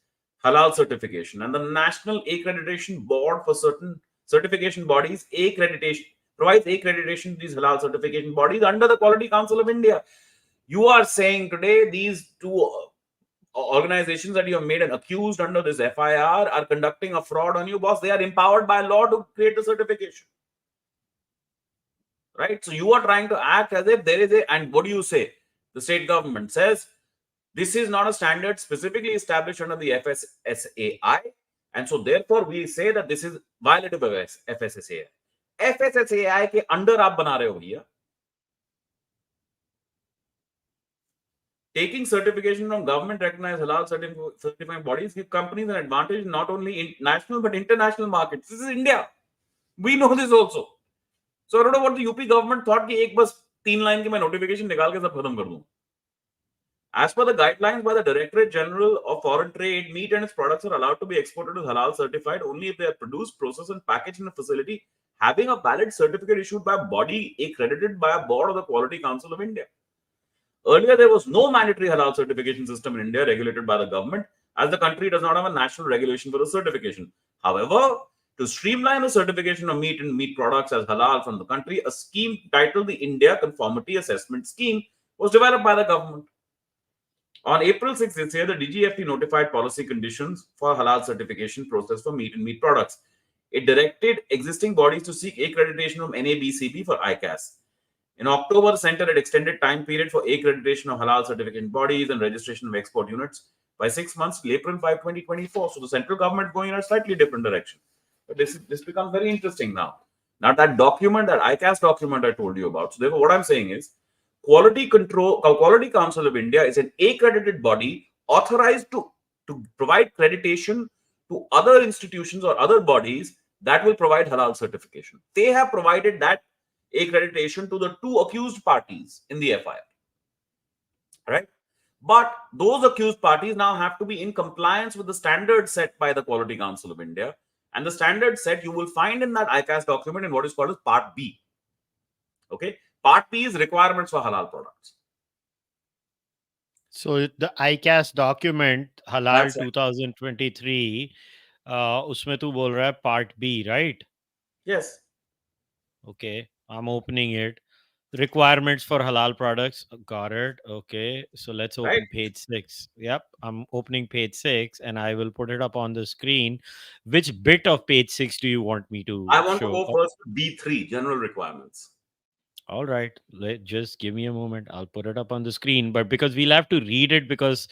halal certification, and the National Accreditation Board for certain certification bodies accreditation provides accreditation to these halal certification bodies under the Quality Council of India. You are saying today these two organizations that you have made and accused under this FIR are conducting a fraud on you, boss. They are empowered by law to create the certification, right? So you are trying to act as if there is a, and what do you say? The state government says this is not a standard specifically established under the FSSAI, and so therefore we say that this is violative of FSSAI. FSSAI के under आप बना रहे हो भैया. Taking certification from government recognized halal certifying bodies give companies an advantage not only in national but international markets. This is India. We know this also. So I don't know what the UP government thought कि एक बस 3 line की मैं notification निकाल के सब खत्म कर दूं. As per the guidelines by the Directorate General of Foreign Trade, meat and its products are allowed to be exported as halal certified only if they are produced, processed, and packaged in a facility having a valid certificate issued by a body accredited by a board of the Quality Council of India. Earlier, there was no mandatory halal certification system in India regulated by the government, as the country does not have a national regulation for the certification. However, to streamline the certification of meat and meat products as halal from the country, a scheme titled the India Conformity Assessment Scheme was developed by the government. On April 6 this year, the DGFT notified policy conditions for halal certification process for meat and meat products. It directed existing bodies to seek accreditation from NABCB for ICAS. In October, the center had extended time period for accreditation of halal certification bodies and registration of export units by 6 months till April 5, 2024. So the central government is going in a slightly different direction. But this becomes very interesting now. Now that document, that ICAS document I told you about. So therefore, what I'm saying is, Quality Council of India is an accredited body authorized to provide accreditation to other institutions or other bodies that will provide halal certification. They have provided that accreditation to the two accused parties in the FIR, right? But those accused parties now have to be in compliance with the standards set by the Quality Council of India. And the standards set you will find in that ICAS document in what is called as Part B. Okay. Part B is requirements for halal products. So the ICAS document halal That's right. 2023 उसमें तू बोल रहा है part B, right? Yes. Okay, I'm opening it. Requirements for halal products. Got it. Okay, so let's Right. open page 6. Yep, I'm opening page 6 and I will put it up on the screen. Which bit of page 6 do you want me to I want to show? go first to B3, general requirements. All right, just give me a moment. I'll put it up on the screen. But because we'll have to read it, because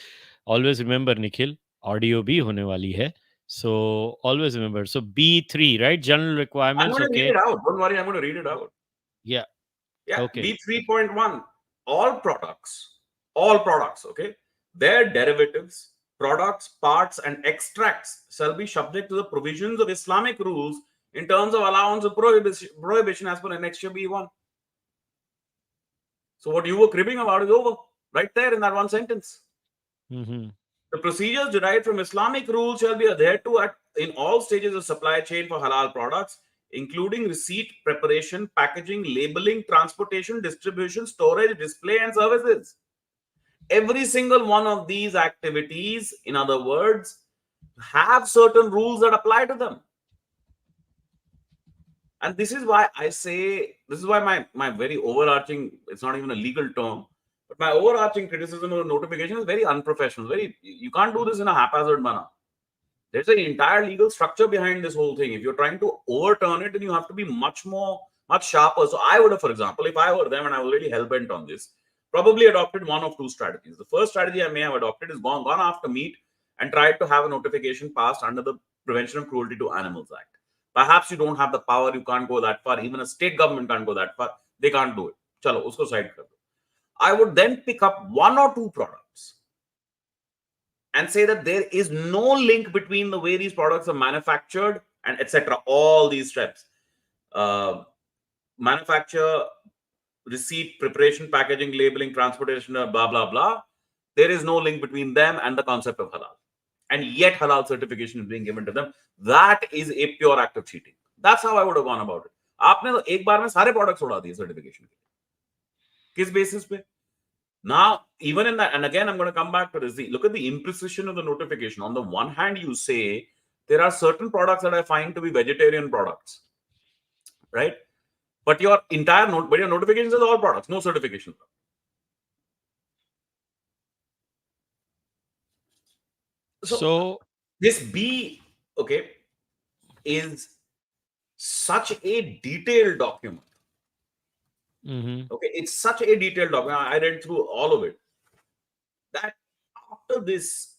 always remember, Nikhil, audio bhi hone wali hai. So always remember. So B3, right? General I'm requirements. going to read Okay. it out. Don't worry, I'm going to read it out. Yeah. Yeah, Okay. B3.1. All products, okay, their derivatives, products, parts, and extracts shall be subject to the provisions of Islamic rules in terms of allowance and prohibition as per Annexure B1. So what you were cribbing about is over right there in that one sentence. Mm-hmm. The procedures derived from Islamic rules shall be adhered to in all stages of supply chain for halal products, including receipt, preparation, packaging, labeling, transportation, distribution, storage, display, and services. Every single one of these activities, in other words, have certain rules that apply to them. And this is why I say, this is why my very overarching, it's not even a legal term, but my overarching criticism of the notification is very unprofessional. You can't do this in a haphazard manner. There's an entire legal structure behind this whole thing. If you're trying to overturn it, then you have to be much sharper. So I would have, for example, if I were them and I was really hell-bent on this, probably adopted one of two strategies. The first strategy I may have adopted is gone after meat and tried to have a notification passed under the Prevention of Cruelty to Animals Act. Perhaps you don't have the power, you can't go that far. Even a state government can't go that far. They can't do it. Chalo, usko side kar do. I would then pick up one or two products and say that there is no link between the way these products are manufactured and etc. All these steps. Manufacture, receipt, preparation, packaging, labeling, transportation, blah, blah, blah. There is no link between them and the concept of halal. And yet halal certification is being given to them. That is a pure act of cheating. That's how I would have gone about it. आपने तो एक बार में सारे products उड़ा दिए certification के, किस basis पे? Now, even in that, and again, I'm going to come back to this. Look at the imprecision of the notification. On the one hand, you say there are certain products that I find to be vegetarian products, right? But your entire but your notifications are all products, no certification. So this B, okay, is such a detailed document. Okay, it's such a detailed document. I read through all of it. That after this,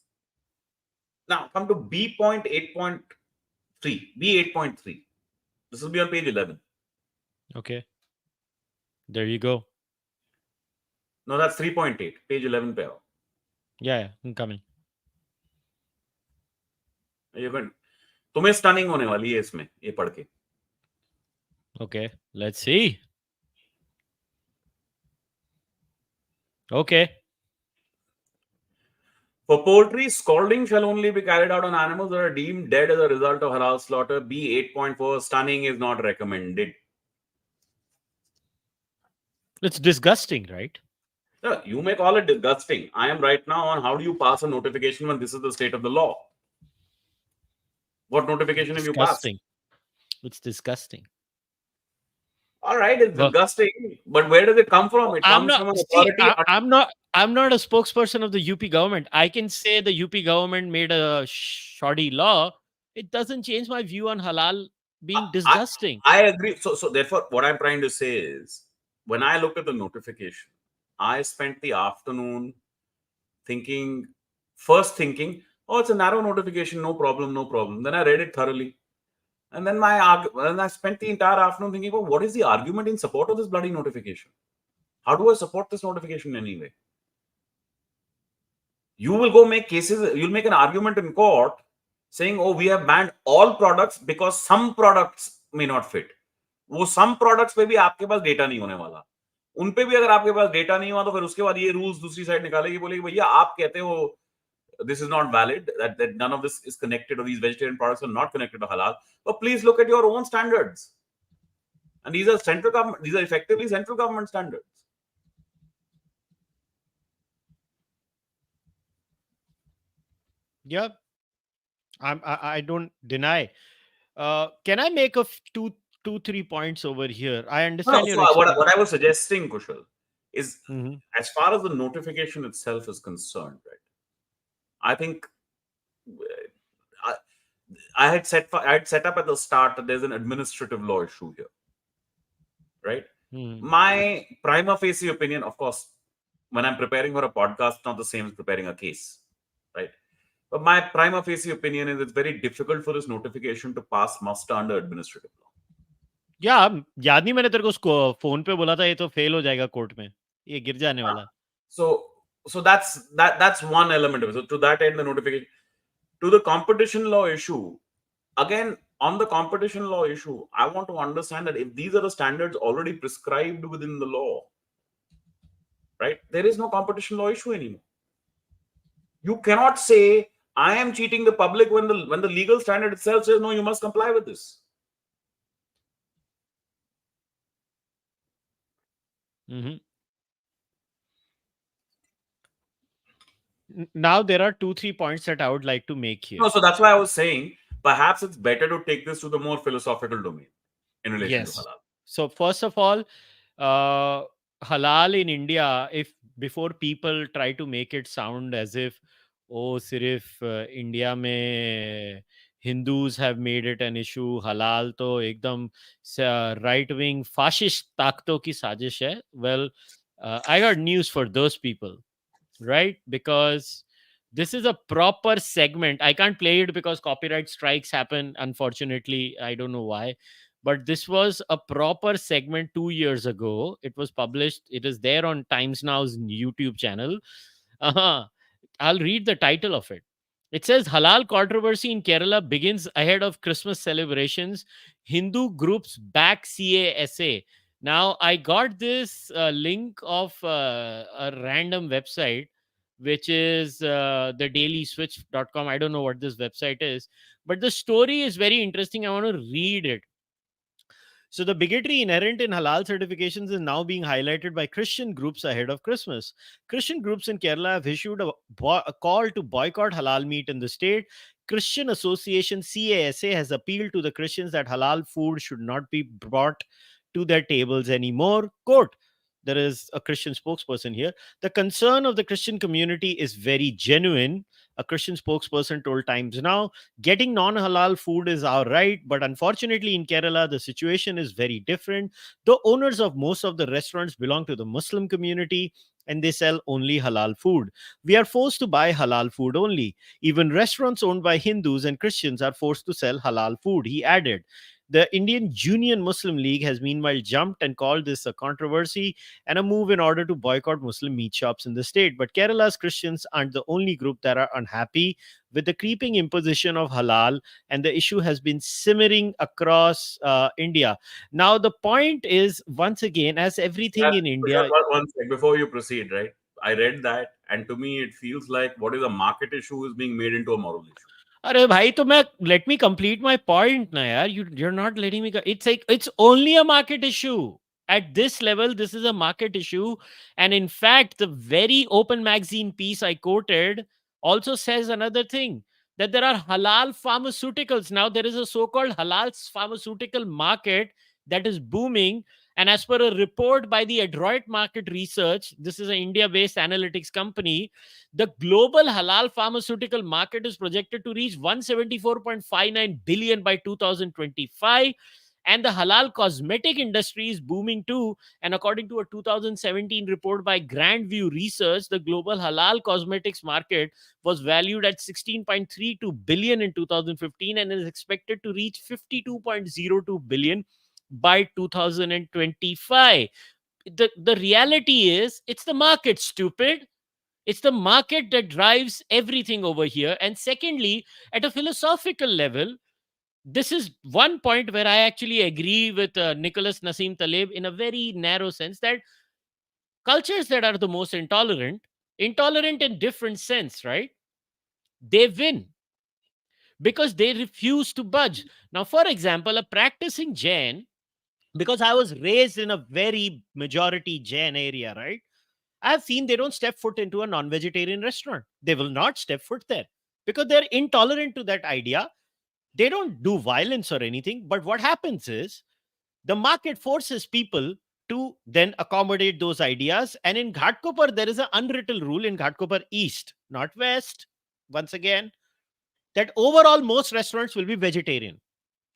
now come to B point 8.3. B 8.3. This will be on page 11. Okay. There you go. No, that's 3.8. Page 11 पे आओ. Yeah, I'm coming. तुम्हें stunning होने वाली है इसमें ये पढ़ के. Okay, let's see. Okay. For poultry, scalding shall only be carried out on animals that are deemed dead as a result of halal slaughter. B 8.4. Stunning is not recommended. It's disgusting, right? Yeah, you may call it disgusting. I am right now on how do you pass a notification when this is the state of the law. What notification have you passed? It's disgusting. All right, it's disgusting, but where does it come from? It comes from an authority. I'm not a spokesperson of the UP government. I can say the UP government made a shoddy law. It doesn't change my view on halal being disgusting. I agree. So therefore, what I'm trying to say is, when I looked at the notification, I spent the afternoon thinking, oh, it's a narrow notification, no problem. Then I read it thoroughly. And then I spent the entire afternoon thinking, well, what is the argument in support of this bloody notification? How do I support this notification anyway? You will go make cases, you'll make an argument in court saying, oh, we have banned all products because some products may not fit. वो some products पे भी आपके पास data नहीं होने वाला. उन पे भी अगर आपके पास डेटा नहीं हुआ तो फिर उसके बाद ये रूल्स दूसरी साइड निकालेगी, बोलेगी भैया आप कहते हो this is not valid, that none of this is connected, or these vegetarian products are not connected to halal. But please look at your own standards. And these are effectively central government standards. Yeah, I don't deny. Can I make a two, 3 points over here? I understand what I was suggesting, Kushal, is as far as the notification itself is concerned, right? I think I had set up at the start that there's an administrative law issue here, right? My prima facie opinion, of course, when I'm preparing for a podcast, not the same as preparing a case, right? But my prima facie opinion is it's very difficult for this notification to pass muster under administrative law. Yeah, याद नहीं मैंने तेरे को उसको phone पे बोला था ये तो फेल हो जाएगा कोर्ट में, ये गिर जाने वाला. So that's one element of it. So to that end, the notification. To the competition law issue, again, on the competition law issue, I want to understand that if these are the standards already prescribed within the law, right, there is no competition law issue anymore. You cannot say I am cheating the public when the legal standard itself says no, you must comply with this. Now there are 2-3 points that I would like to make here. No, so that's why I was saying perhaps it's better to take this to the more philosophical domain in relation to halal. So first of all, halal in India, if before people try to make it sound as if सिर्फ India में Hindus have made it an issue, halal तो एकदम right wing fascist ताकतों की साजिश है. Well, I got news for those people, right? Because this is a proper segment. I can't play it because copyright strikes happen, unfortunately. I don't know why. But this was a proper segment 2 years ago. It was published. It is there on Times Now's YouTube channel. I'll read the title of it. It says, Halal controversy in Kerala begins ahead of Christmas celebrations. Hindu groups back CASA. Now, I got this link of a random website which is the dailyswitch.com. I don't know what this website is, but the story is very interesting. I want to read it. So, the bigotry inherent in halal certifications is now being highlighted by Christian groups ahead of Christmas. Christian groups in Kerala have issued a call to boycott halal meat in the state. Christian Association CASA has appealed to the Christians that halal food should not be brought to their tables anymore. Quote, there is a Christian spokesperson here. The concern of the Christian community is very genuine, a Christian spokesperson told Times Now. Getting non halal food is our right, but unfortunately, in Kerala, the situation is very different. The owners of most of the restaurants belong to the Muslim community and they sell only halal food. We are forced to buy halal food only. Even restaurants owned by Hindus and Christians are forced to sell halal food, he added. The Indian Union Muslim League has meanwhile jumped and called this a controversy and a move in order to boycott Muslim meat shops in the state. But Kerala's Christians aren't the only group that are unhappy with the creeping imposition of halal, and the issue has been simmering across India. Now, the point is, once again, as everything in Kushal, India. one sec before you proceed, right? I read that, and to me, it feels like what is a market issue is being made into a moral issue. अरे भाई तो मैं let me complete my point ना यार. You're not letting me go. It's like it's only a market issue. At this level, this is a market issue. And in fact, the very open magazine piece I quoted also says another thing, that there are halal pharmaceuticals. Now, there is a so called halal pharmaceutical market that is booming. And as per a report by the Adroit Market Research, this is an India based analytics company, the global halal pharmaceutical market is projected to reach 174.59 billion by 2025. And the halal cosmetic industry is booming too. And according to a 2017 report by Grandview Research, the global halal cosmetics market was valued at 16.32 billion in 2015 and is expected to reach 52.02 billion by 2025. The reality is, it's the market, stupid. It's the market that drives everything over here. And secondly, at a philosophical level, this is one point where I actually agree with Nicholas Nassim Taleb in a very narrow sense, that cultures that are the most intolerant in different sense, right? They win because they refuse to budge. Now, for example, a practicing Jain, because I was raised in a very majority Jain area, right? I've seen they don't step foot into a non vegetarian restaurant. They will not step foot there because they're intolerant to that idea. They don't do violence or anything. But what happens is the market forces people to then accommodate those ideas. And in Ghatkopar, there is an unwritten rule in Ghatkopar East, not West, once again, that overall most restaurants will be vegetarian.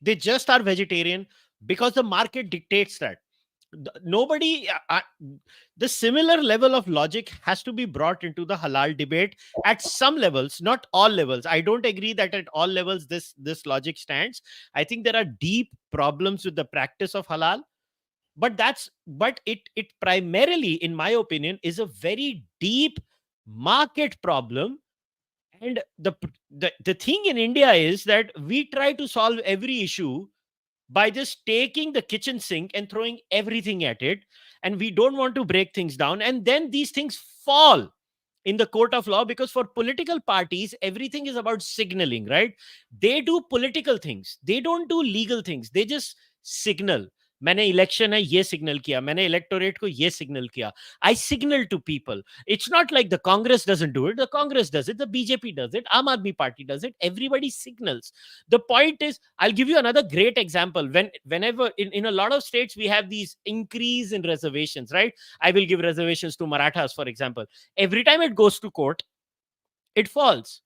They just are vegetarian because the market dictates that. Nobody, the similar level of logic has to be brought into the halal debate at some levels, not all levels. I don't agree that at all levels this logic stands. I think there are deep problems with the practice of halal, but it primarily, in my opinion, is a very deep market problem. And the thing in India is that we try to solve every issue by just taking the kitchen sink and throwing everything at it, and we don't want to break things down, and then these things fall in the court of law, because for political parties everything is about signaling, right? They do political things, they don't do legal things, they just signal. मैंने election है ये signal किया, मैंने electorate को ये signal किया. I signal to people. It's not like the Congress doesn't do it. The Congress does it, the BJP does it, Aam Aadmi Party does it. Everybody signals. The point is, I'll give you another great example. Whenever in a lot of states we have these increase in reservations, right? I will give reservations to Marathas, for example. Every time it goes to court, it falls,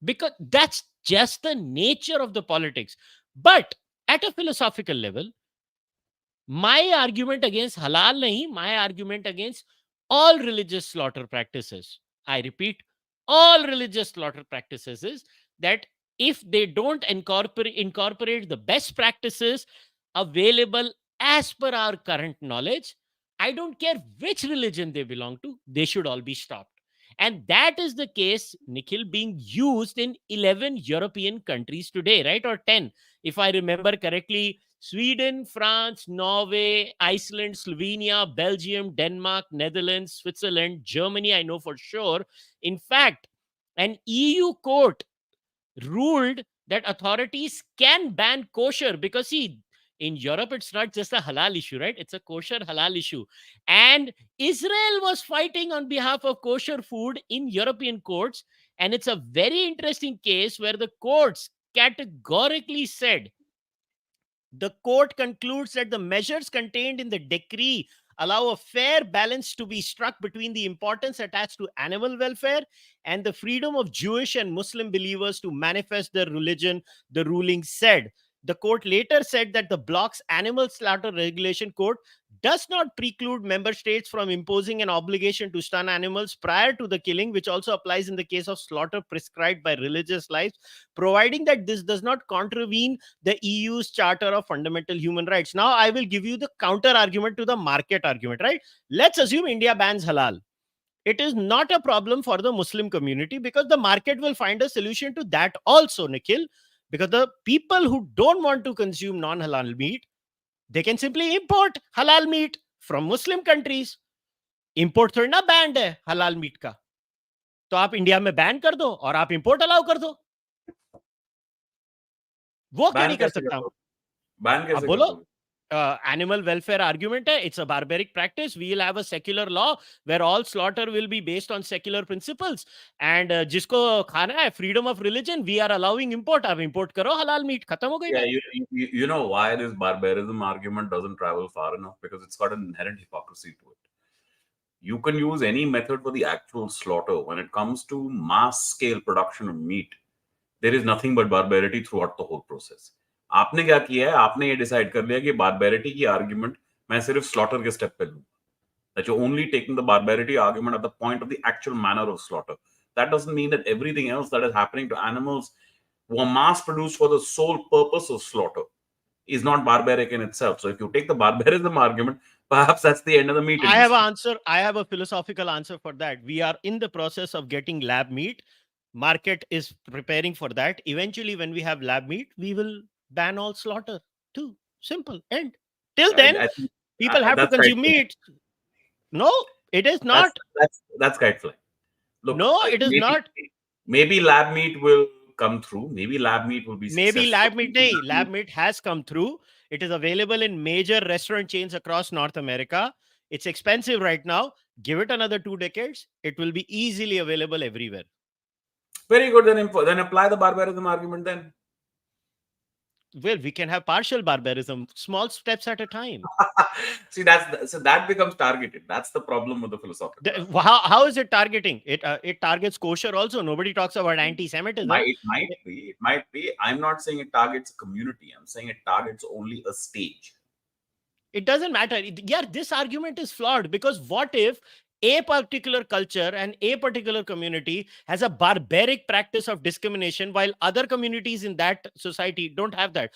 because that's just the nature of the politics. But at a philosophical level, my argument against halal nahi, my argument against all religious slaughter practices, I repeat, all religious slaughter practices, is that if they don't incorporate the best practices available as per our current knowledge, I don't care which religion they belong to, they should all be stopped. And that is the case, Nikhil, being used in 11 European countries today, right? Or 10, if I remember correctly. Sweden, France, Norway, Iceland, Slovenia, Belgium, Denmark, Netherlands, Switzerland, Germany, I know for sure. In fact, an EU court ruled that authorities can ban kosher because, see, in Europe, it's not just a halal issue, right? It's a kosher halal issue. And Israel was fighting on behalf of kosher food in European courts. And it's a very interesting case where the courts categorically said, the court concludes that the measures contained in the decree allow a fair balance to be struck between the importance attached to animal welfare and the freedom of Jewish and Muslim believers to manifest their religion, the ruling said. The court later said that the bloc's animal slaughter regulation code does not preclude member states from imposing an obligation to stun animals prior to the killing, which also applies in the case of slaughter prescribed by religious lives, providing that this does not contravene the EU's Charter of Fundamental Human Rights. Now, I will give you the counter argument to the market argument, right? Let's assume India bans halal. It is not a problem for the Muslim community because the market will find a solution to that also, Nikhil. Because the people who don't want to consume non halal meat, they can simply import halal meat from Muslim countries. Import थोड़ी ना band है हलाल meet का, तो आप India में ban कर दो और आप इंपोर्ट अलाउ कर दो. वो क्यों बैन नहीं कर कैसे कर सकता? दो बैन अब कैसे कर बोलो. दोगे Animal welfare argument hai, it's a barbaric practice. We will have a secular law where all slaughter will be based on secular principles, and jisko khana hai, freedom of religion, we are allowing import. Ab import karo halal meat, khatam ho gayi Yeah, baat. you know why this barbarism argument doesn't travel far enough? Because it's got an inherent hypocrisy to it. You can use any method for the actual slaughter. When it comes to mass scale production of meat, there is nothing but barbarity throughout the whole process. आपने क्या किया है? आपने ये decide कर लिया कि barbarity की argument मैं सिर्फ slaughter के step पे लूँ. That you're only taking the barbarity argument at the point of the actual manner of slaughter. That doesn't mean that everything else that is happening to animals who are mass produced for the sole purpose of slaughter is not barbaric in itself. So if you take the barbarism argument, perhaps that's the end of the meat I have an industry. answer. I have a philosophical answer for that. We are in the process of getting lab meat. Market is preparing for that. Eventually, when we have lab meat, we will ban all slaughter too. Simple. End. Till then, I think people have to that's kite consume flying. meat. No, it is That's not. that's kite flying. Look, No, it is not. maybe lab meat will come through. Maybe lab meat will be Maybe successful. lab meat. Nahi, lab meat has come through. It is available in major restaurant chains across North America. It's expensive right now. Give it another 2 decades. It will be easily available everywhere. Very good. Then apply the barbarism argument then. Well, we can have partial barbarism, small steps at a time. See, so that becomes targeted. That's the problem with the philosophical argument. How is it targeting? It targets kosher also. Nobody talks about anti-Semitism. It might be. I'm not saying it targets a community. I'm saying it targets only a stage. It doesn't matter. Yeah, this argument is flawed because what if a particular culture and a particular community has a barbaric practice of discrimination while other communities in that society don't have that?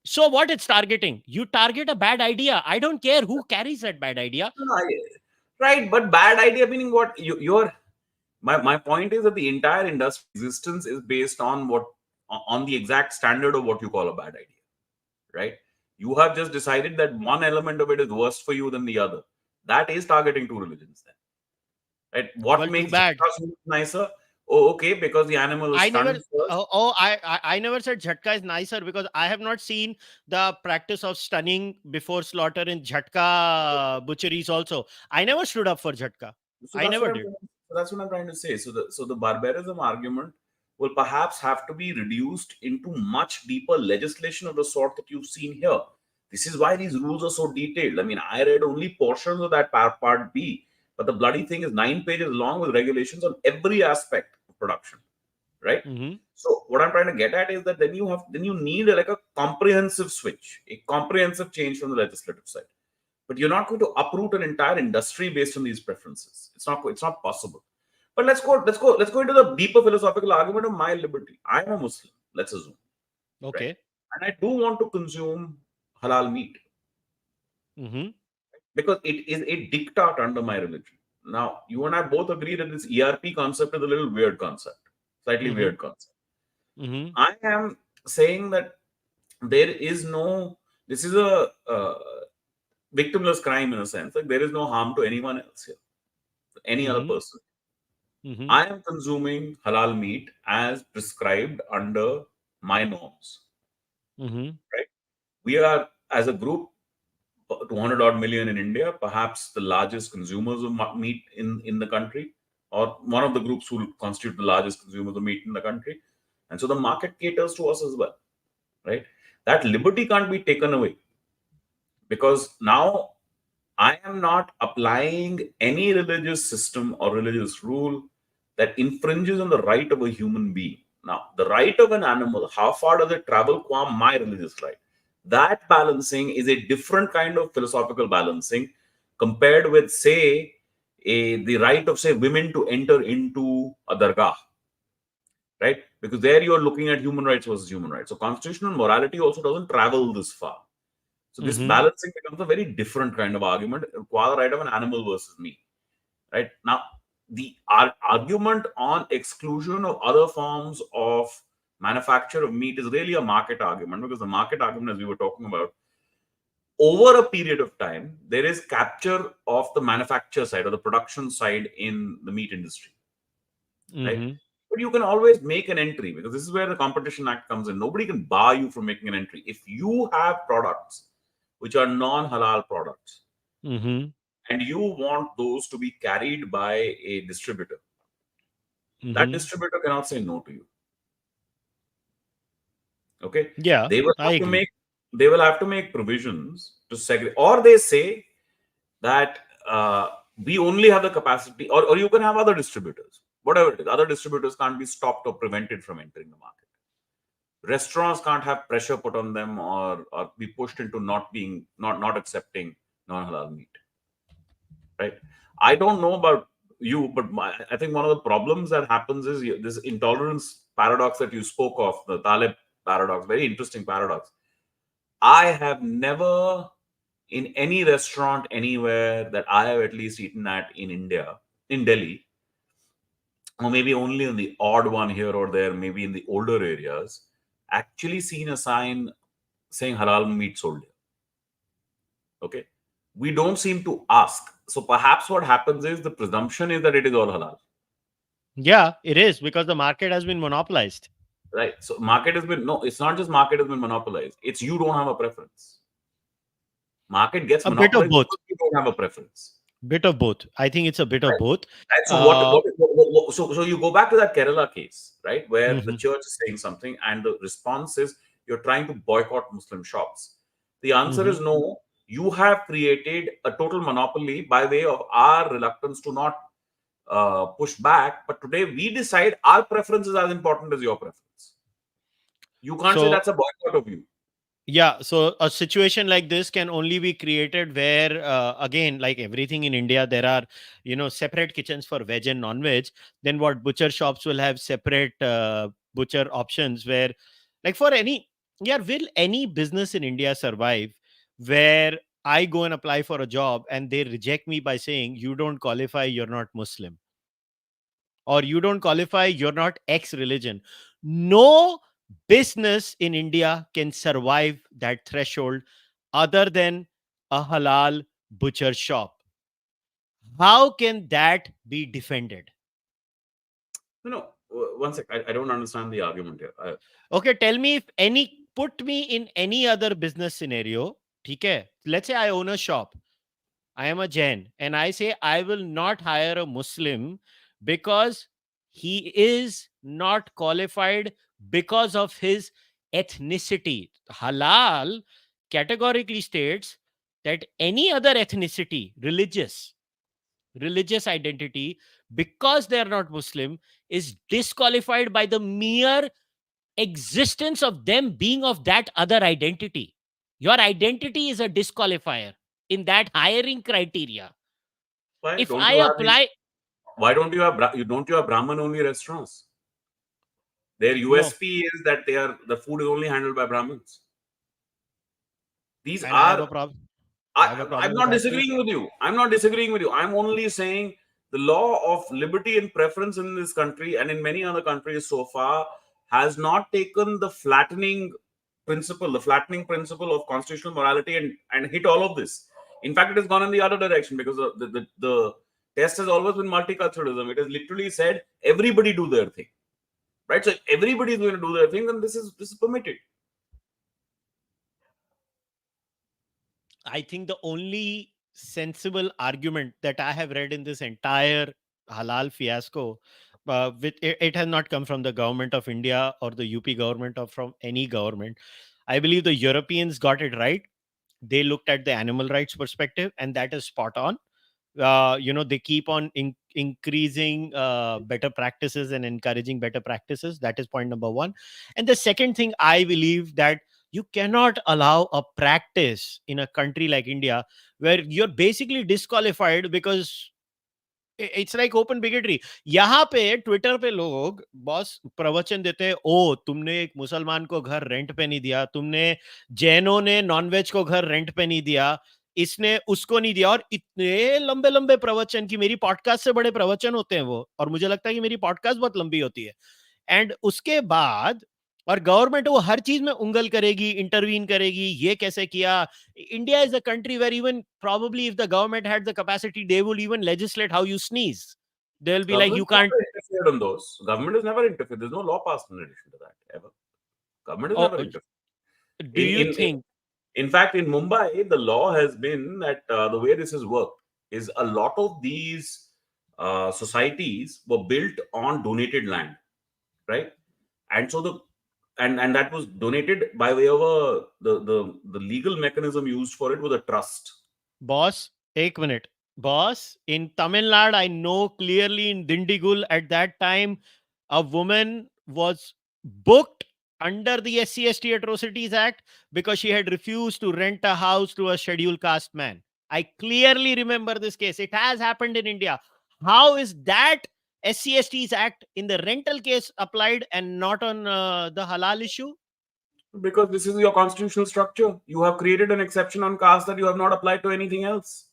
So what it's targeting? You target a bad idea. I don't care who carries that bad idea. No, right, but bad idea meaning what? You're my point is that the entire industry existence is based on on the exact standard of what you call a bad idea, right? You have just decided that one element of it is worse for you than the other. That is targeting two religions then, right? What Well, too makes bad. jhatka soup nicer? Oh, okay, because the animal is I never. stunned first. I never said jhatka is nicer because I have not seen the practice of stunning before slaughter in jhatka butcheries. Also, I never stood up for jhatka. So I that's never what did. I'm trying to say. So the barbarism argument will perhaps have to be reduced into much deeper legislation of the sort that you've seen here. This is why these rules are so detailed. I mean, I read only portions of that part B, but the bloody thing is 9 pages long with regulations on every aspect of production, right? Mhm. So what I'm trying to get at is that then you need like a comprehensive switch, a comprehensive change from the legislative side. But you're not going to uproot an entire industry based on these preferences. It's not possible. But let's go into the deeper philosophical argument of my liberty. I'm a Muslim, let's assume, right? Okay. And I do want to consume halal meat Mhm. because it is a diktat under my religion. Now, you and I both agree that this ERP concept is a little weird concept, slightly Mhm. weird concept. Mhm. I am saying that there is no, this is a victimless crime in a sense. Like there is no harm to anyone else here, any other Mm-hmm. person. Mm-hmm. I am consuming halal meat as prescribed under my norms, Mm-hmm. right? We are, as a group, 200 odd million in India, perhaps the largest consumers of meat in the country, or one of the groups who constitute the largest consumers of meat in the country. And so the market caters to us as well, right? That liberty can't be taken away, because now I am not applying any religious system or religious rule that infringes on the right of a human being. Now, the right of an animal, how far does it travel qua my religious right? That balancing is a different kind of philosophical balancing compared with, say, the right of, say, women to enter into a dargah, right? Because there you are looking at human rights versus human rights. So constitutional morality also doesn't travel this far. So this Mm-hmm. balancing becomes a very different kind of argument, qua the right of an animal versus me. Right now, the argument on exclusion of other forms of manufacture of meat is really a market argument, because the market argument, as we were talking about, over a period of time, there is capture of the manufacture side or the production side in the meat industry, right? Mm-hmm. But you can always make an entry, because this is where the Competition Act comes in. Nobody can bar you from making an entry. If you have products which are non-halal products, Mm-hmm. and you want those to be carried by a distributor, that Mm-hmm. distributor cannot say no to you. Okay, Yeah, they will I have to agree. make, they will have to make provisions to segregate, or they say that we only have the capacity, or you can have other distributors, whatever it is. Other distributors can't be stopped or prevented from entering the market. Restaurants can't have pressure put on them, or be pushed into not accepting non-halal meat, right? I don't know about you, but I think one of the problems that happens is this intolerance paradox that you spoke of, the Taleb paradox, very interesting paradox. I have never, in any restaurant anywhere that I have at least eaten at in India, in Delhi, or maybe only in the odd one here or there, maybe in the older areas, actually seen a sign saying halal meat sold here. Okay. We don't seem to ask. So perhaps what happens is the presumption is that it is all halal. Yeah, it is because the market has been monopolized. Right. So market has been, no, it's not just market has been monopolized. It's you don't have a preference. Market gets A bit of monopolized both. because you don't have a preference. Bit of both. I think it's a bit of Right. both. Right. So Uh, so you go back to that Kerala case, right, where the mhm, church is saying something and the response is you're trying to boycott Muslim shops. The answer mhm. is no. You have created a total monopoly by way of our reluctance to not push back. But today we decide our preference is as important as your preference. You can't say So that's a boycott of you. yeah, so a situation like this can only be created where, again, like everything in India, there are, separate kitchens for veg and non-veg. Then what butcher shops will have separate butcher options where, like for any, yeah, will any business in India survive where I go and apply for a job and they reject me by saying, you don't qualify, you're not Muslim, or you don't qualify, you're not X religion. No business in India can survive that threshold other than a halal butcher shop. How can that be defended? No, one sec. I don't understand the argument here. Okay, tell me if any, put me in any other business scenario. Okay, let's say I own a shop. I am a Jain, and I say I will not hire a Muslim because he is not qualified because of his ethnicity. Halal categorically states that any other ethnicity, religious identity, because they are not Muslim, is disqualified by the mere existence of them being of that other identity. Your identity is a disqualifier in that hiring criteria. Why If don't I you have these? apply, Why don't you have don't you have Brahman only restaurants? Their no, USP is that the food is only handled by Brahmins. These and I have are, a problem. I have a I'm problem with not that too. disagreeing with you. I'm not disagreeing with you. I'm only saying the law of liberty and preference in this country and in many other countries so far has not taken the flattening principle, the flattening principle of constitutional morality, and hit all of this. In fact, it has gone in the other direction because the test has always been multiculturalism. It has literally said everybody do their thing, right? So if everybody is going to do their thing, then this is permitted. I think the only sensible argument that I have read in this entire halal fiasco, it has not come from the government of India or the UP government or from any government. I believe the Europeans got it right. They looked at the animal rights perspective, and that is spot on. They keep on increasing better practices and encouraging better practices. That is point number one. And the second thing, I believe that you cannot allow a practice in a country like India where you're basically disqualified because it's like open bigotry. यहाँ पे Twitter पे लोग boss प्रवचन देते हैं, ओ तुमने एक मुसलमान को घर रेंट पे नहीं दिया, तुमने जैनों ने नॉनवेज को घर रेंट पे नहीं दिया, इसने उसको नहीं दिया, और इतने लंबे लंबे प्रवचन की मेरी पॉडकास्ट से बड़े प्रवचन होते हैं वो, और मुझे लगता है कि मेरी पॉडकास्ट बहुत लंबी होती है. एंड उसके बाद और गवर्नमेंट वो हर चीज में उंगल करेगी, इंटरवीन करेगी, ये कैसे किया. India is a country where even probably if the government had the capacity, they would even legislate how you sneeze. They'll be like, Government you has can't. never interfered on those. Government has never interfered. There's no law passed in addition to that ever. Government has Oh, never interfered. do In you in think? in fact, in Mumbai, the law has been that the way this has worked is a lot of these societies were built on donated land, right? And so and that was donated by way of the legal mechanism used for it was a trust. Boss, एक minute. Boss, in Tamil Nadu, I know clearly in Dindigul at that time, a woman was booked under the SC/ST Atrocities Act because she had refused to rent a house to a scheduled caste man. I clearly remember this case. It has happened in India. How is that SC/STs Act in the rental case applied and not on the halal issue? Because this is your constitutional structure. You have created an exception on caste that you have not applied to anything else.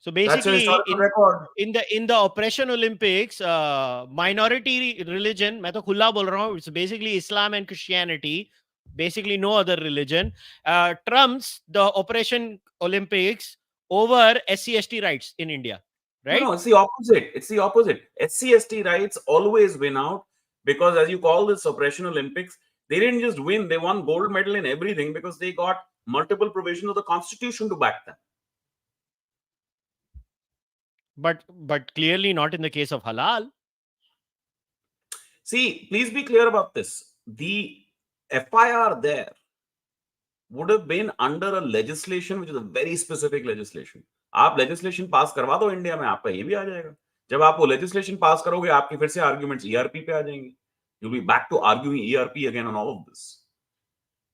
So That's a basically, historical record. in the Operation Olympics, minority religion, मैं तो खुला बोल रहा हूँ, it's basically Islam and Christianity, basically no other religion, trumps the Operation Olympics over SC/ST rights in India, No, right? no, it's the opposite. It's the opposite. SC/ST rights always win out because, as you call this Operation Olympics, they didn't just win, they won gold medal in everything because they got multiple provisions of the constitution to back them. But clearly not in the case of halal. See, please be clear about this. The FIR there would have been under a legislation which is a very specific legislation. आप legislation पास करवा दो India में, आपका ये भी आ जाएगा. जब आप वो लेजिस्लेशन पास करोगे, आपके फिर से आर्ग्यूमेंट्स ईआरपी पे आ जाएंगे. You'll be back to arguing ERP again on all of this.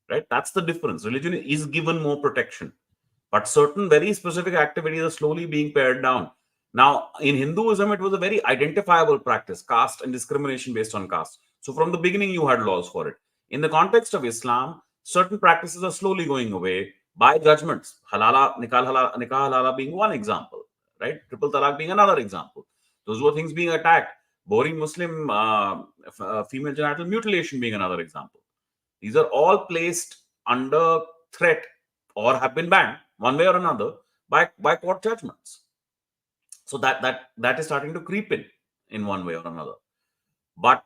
Right? That's the difference. Religion is given more protection, but certain very specific activities are slowly being pared down. Now, in Hinduism, it was a very identifiable practice, caste and discrimination based on caste. So from the beginning, you had laws for it. In the context of Islam, certain practices are slowly going away by judgments. Nikah halala being one example, right? Triple talaq being another example. Those were things being attacked. Boring Muslim female genital mutilation being another example. These are all placed under threat or have been banned one way or another by court judgments. So that is starting to creep in one way or another. But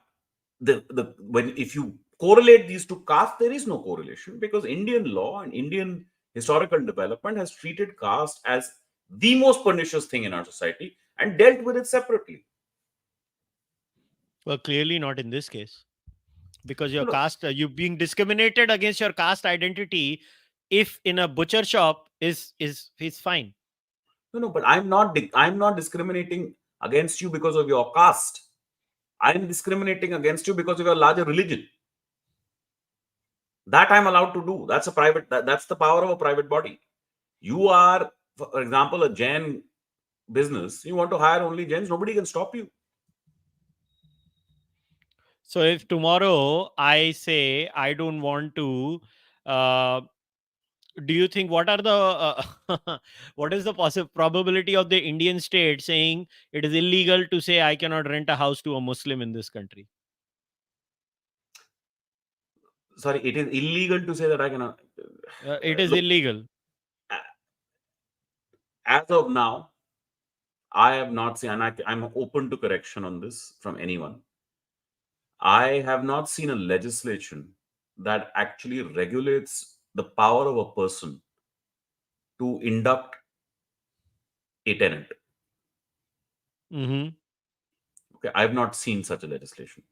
when if you correlate these two castes, there is no correlation because Indian law and Indian historical development has treated caste as the most pernicious thing in our society and dealt with it separately. Well, clearly not in this case, because your No, caste, you being discriminated against your caste identity, if in a butcher shop is fine. no, but I'm not discriminating against you because of your caste. I'm discriminating against you because of your larger religion. That I'm allowed to do. That's that's the power of a private body. You are, for example, a Jain business. You want to hire only Jains, nobody can stop you. So if tomorrow I say I don't want to, uh, do you think what are the what is the possible probability of the Indian state saying it is illegal to say I cannot rent a house to a Muslim in this country? sorry, it is illegal to say that I cannot. It is Look, illegal. as of now, I have not seen, and I'm open to correction on this from anyone. I have not seen a legislation that actually regulates the power of a person to induct a tenant. Hmm. Okay, I have not seen such a legislation.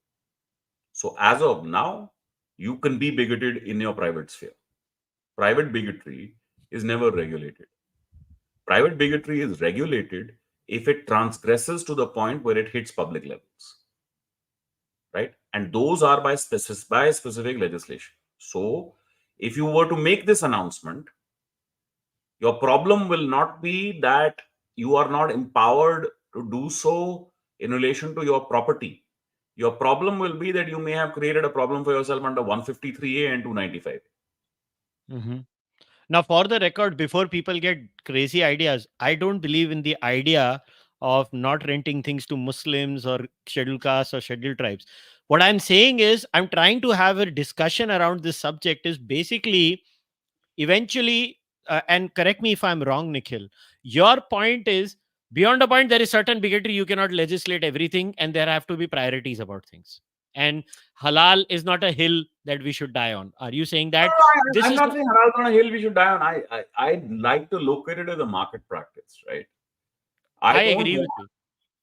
So as of now, you can be bigoted in your private sphere. Private bigotry is never regulated. Private bigotry is regulated if it transgresses to the point where it hits public levels, right? And those are by specific legislation. So if you were to make this announcement, your problem will not be that you are not empowered to do so in relation to your property. Your problem will be that you may have created a problem for yourself under 153A and 295. Hmm. Now, for the record, before people get crazy ideas, I don't believe in the idea of not renting things to Muslims or scheduled castes or scheduled tribes. What I'm saying is, I'm trying to have a discussion around this subject, is basically eventually, and correct me if I'm wrong, Nikhil, your point is beyond a point, there is certain bigotry, you cannot legislate everything, and there have to be priorities about things. And halal is not a hill that we should die on. Are you saying No, that no, this I'm is not saying halal on a hill we should die on. I'd like to look at it as a market practice, right? I I don't agree with want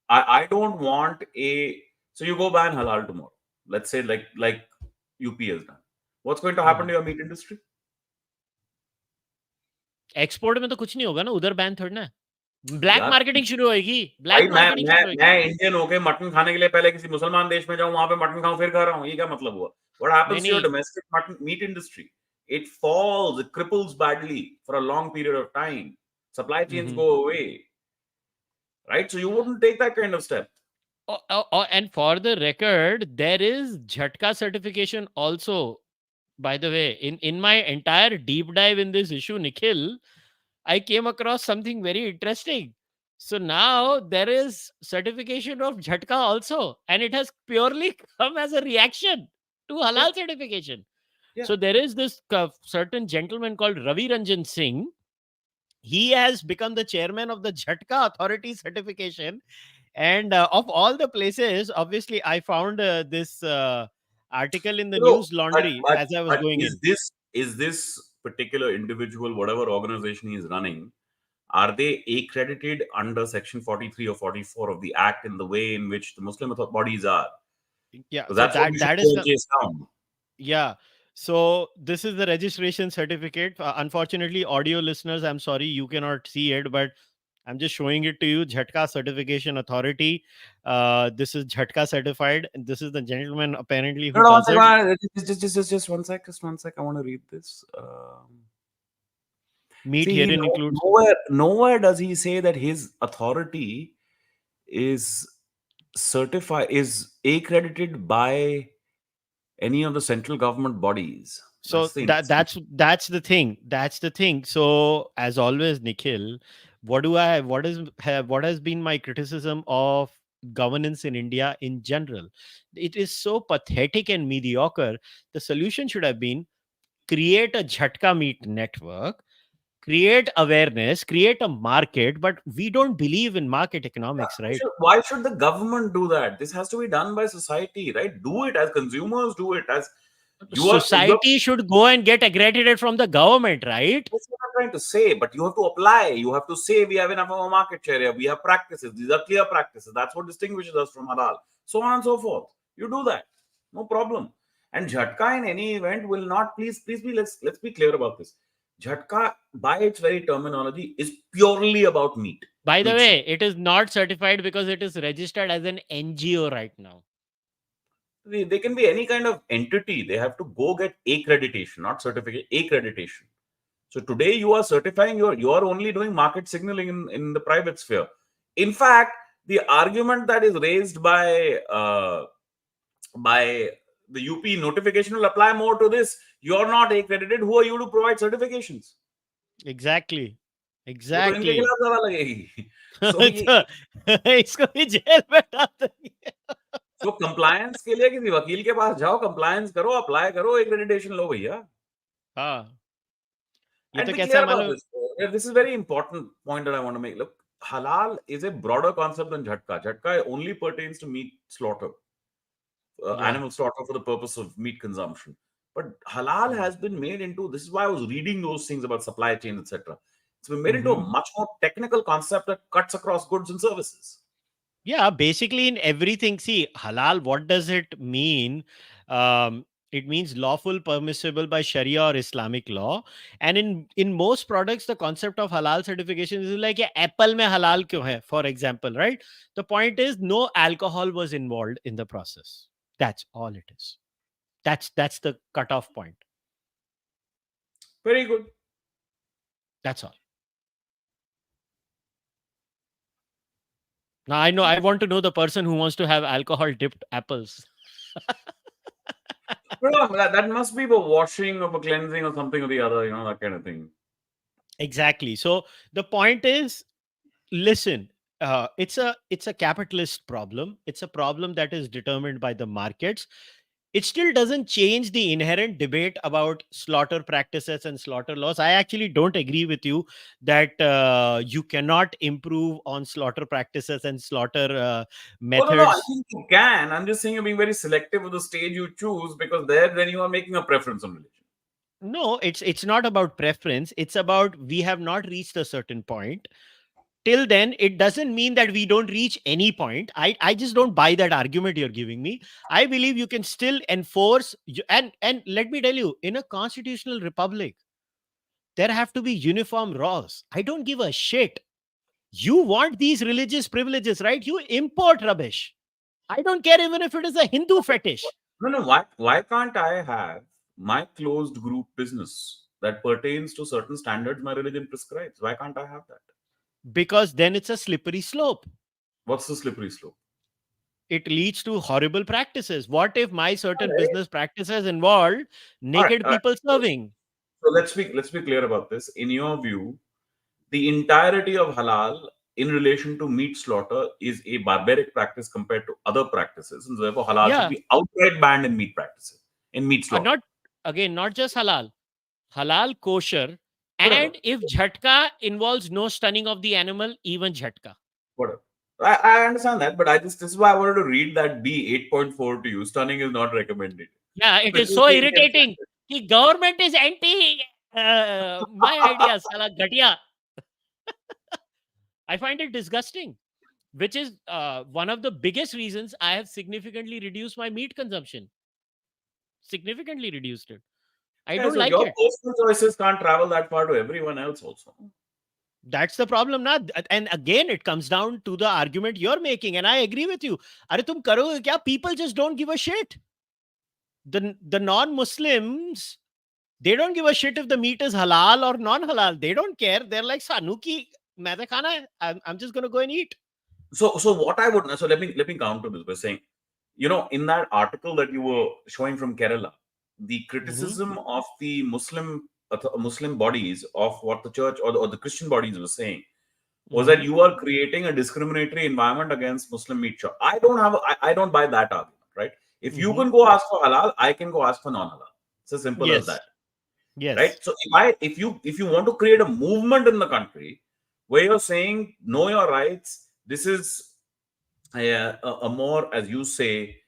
you. I don't want a so you go ban halal tomorrow. Let's say like UP has done. What's going to happen Mhm. to your meat industry? Export में तो कुछ नहीं होगा ना, उधर ban थोड़ी ना। Black यार मार्केटिंग शुरू होएगी, भाई ब्लैक मैं मार्केटिंग मैं शुरू होएगी। मैं इंडियन होके मटन खाने के लिए पहले किसी मुसलमान देश में जाऊं वहां पे मटन खाऊं फिर खा रहा हूं ये क्या मतलब हुआ व्हाट नहीं हैपेंस टू योर नहीं, domestic mutton meat industry it falls it cripples badly for a long period of time supply chains mhm. go away right so you wouldn't take that kind of step And for the record, there is Jhatka certification also. By the way, in my entire deep dive in this issue, Nikhil, I came across something very interesting. So now there is certification of Jhatka also, and it has purely come as a reaction to yeah halal certification. yeah So there is this certain gentleman called Ravi Ranjan Singh. He has become the chairman of the Jhatka Authority certification. And of all the places, obviously, I found this article in the no News but Laundry but as I was but going in. is this particular individual whatever organization he is running are they accredited under section 43 or 44 of the act in the way in which the muslim bodies are Yeah, so so that's what that we should that go is and the chase down. yeah. So this is the registration certificate. Unfortunately, audio listeners, I'm sorry you cannot see it, but I'm just showing it to you. Jhatka Certification Authority. This is Jhatka certified. And this is the gentleman apparently No, who no, one does sec, it. just one sec, just one sec. I want to read this. Meat See, herein includes. nowhere does he say that his authority is certified, is accredited by any of the central government bodies. So That's the that interesting. that's the thing. That's the thing. So as always, Nikhil, what has been my criticism of governance in India in general? It is so pathetic and mediocre. The solution should have been create a Jhatka meat network, create awareness, create a market, but we don't believe in market Yeah, economics, right? why should the government do that? This has to be done by society, right? Do it as consumers. Do it as you are. Society should go and get accredited from the government, right? That's what I'm trying to say. But you have to apply. You have to say we have enough of a market share here. We have practices. These are clear practices. That's what distinguishes us from halal. So on and so forth. You do that. No problem. And Jhatka in any event will not please be let's be clear about this. Jhatka, by its very terminology, is purely about meat. By the Meat sale. way, it is not certified because it is registered as an NGO right now. They can be any kind of entity. They have to go get accreditation, not certificate, accreditation. So today you are certifying you are only doing market signaling in the private sphere. In fact, the argument that is raised by the UP notification will apply more to this. You're not accredited. Who are you to provide certifications? Exactly. वो तो इनके Exactly. खिलाफ ज्यादा लगेगी. So तो इसको भी jail में डाल देंगे. तो कंप्लायंस के लिए किसी वकील के पास जाओ, कंप्लायंस करो, अप्लाई करो, एक्रेडिटेशन लो भैया. हाँ, ये And तो be कैसा clear about मानो. this. This is very important point that I want to make. Look, halal is a broader concept than jhatka. Jhatka only pertains to meat slaughter, Yeah. animal slaughter for the purpose of meat consumption. But halal Mm. has been made into, this is why I was reading those things about supply chain, etc. It's been made into a Mhm. much more technical concept that cuts across goods and services. Yeah, basically in everything. See, halal, what does it mean? It means lawful, permissible by Sharia or Islamic law. And in most products, the concept of halal certification is like, yeah, apple mein halal kyun hai, for example, right? The point is no alcohol was involved in the process. That's all it is. That's the cutoff point. Very good. That's all. Now I want to know the person who wants to have alcohol dipped apples. No, that must be for washing or for cleansing or something or the other, that kind of thing. Exactly. So the point is, listen, it's a capitalist problem. It's a problem that is determined by the markets. It still doesn't change the inherent debate about slaughter practices and slaughter laws. I actually don't agree with you that you cannot improve on slaughter practices and slaughter Oh, no, I methods. think you can. I'm just saying you're being very selective with the stage you choose, because there then you are making a preference on religion. No, it's not about preference. It's about we have not reached a certain point. Till then, it doesn't mean that we don't reach any point. I just don't buy that argument you're giving me. I believe you can still enforce, and let me tell you, in a constitutional republic, there have to be uniform laws. I don't give a shit. You want these religious privileges, right? You import rubbish. I don't care even if it is a Hindu fetish, No, no. Why can't I have my closed group business that pertains to certain standards my religion prescribes? Why can't I have that? because then it's a slippery slope. What's the slippery slope? It leads to horrible practices. What if my All certain right. business practices involved All right. naked All right. people serving? So let's be clear about this. In your view, the entirety of halal in relation to meat slaughter is a barbaric practice compared to other practices, and therefore halal should Yeah, be outright banned in meat practices, in meat slaughter. not again, not just halal, halal, kosher, Whatever. and if jhatka involves no stunning of the animal, even jhatka. Whatever. I understand that, but this is why I wanted to read that B 8.4 to you. Stunning is not recommended. Yeah, it So is you so think it's irritating. The government is anti my idea, sala ghatiya. I find it disgusting, which is one of the biggest reasons I have significantly reduced my meat consumption. Significantly reduced it. I yeah, don't so like your it. personal choices can't travel that far to everyone else also. That's the problem now. And again, it comes down to the argument you're making. And I agree with you. Are tum karoge kya? People just don't give a shit. The non-Muslims, they don't give a shit if the meat is halal or non-halal. They don't care. They're like, Sanu ki main to khana hai. I'm just gonna go and eat. So what I would, so let me counter this by saying, in that article that you were showing from Kerala, the Mhm, criticism of the Muslim bodies of what the church or the Christian bodies were saying was that mhm, you are creating a discriminatory environment against Muslim meat shop. I don't buy that argument, right? If you mhm. can go ask for halal, I can go ask for non-halal. It's as simple as Yes, that, right? yes. So if you want to create a movement in the country where you're saying know your rights, this is a more, as you say,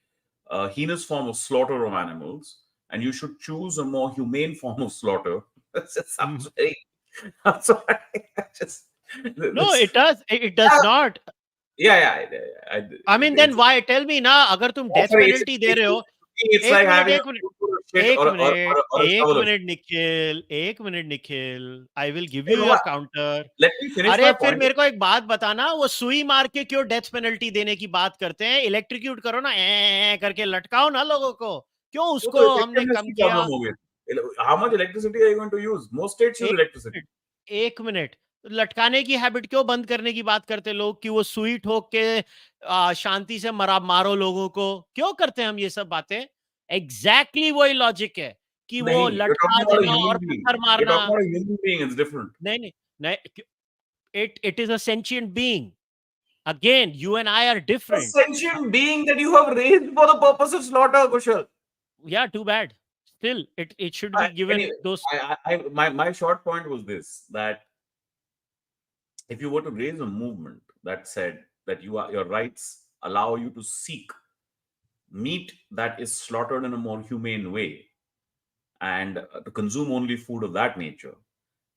heinous form of slaughter of animals, and you should choose a more humane form of slaughter. That just Mhm. sounds very. I'm sorry. I just No, this. it does. It does not. Yeah, yeah. I mean, then It's why? Tell me ना, अगर तुम death sorry, penalty दे रहे हो, it's एक like minute, having a एक minute, shit एक or minute, a एक shovel of shit. Minute Nikhil, एक minute Nikhil, I will give You you know your what? counter. Let me finish अरे my फिर point. मेरे को एक बात बताना, वो सुई मार के क्यों डेथ पेनल्टी देने की बात करते हैं? इलेक्ट्रिक्यूट करो ना, करके लटकाओ ना लोगों को. क्यों वो तो उसको हमने effectiveness कम की किया? problem हो गई. How much electricity are you going to use? Most states use एक electricity. मिनट, एक मिनट. लटकाने की हैबिट क्यों बंद करने की बात करते लोग कि वो सुई ठोक के शांति से मारो लोगों को? क्यों करते हैं हम ये सब बातें? एग्जैक्टली वही लॉजिक है कि वो नहीं, you're लटका talking about a देना और human being. पत्थर You're मारना. talking about a human being. It's different. नहीं नहीं नहीं, it is a sentient being. Again, you and I are A different. sentient being that you have raised for the purpose of slaughter, Kushal. Yeah, too bad. Still, it should be Anyway, given those. my short point was this: that if you were to raise a movement that said that your rights allow you to seek meat that is slaughtered in a more humane way and to consume only food of that nature,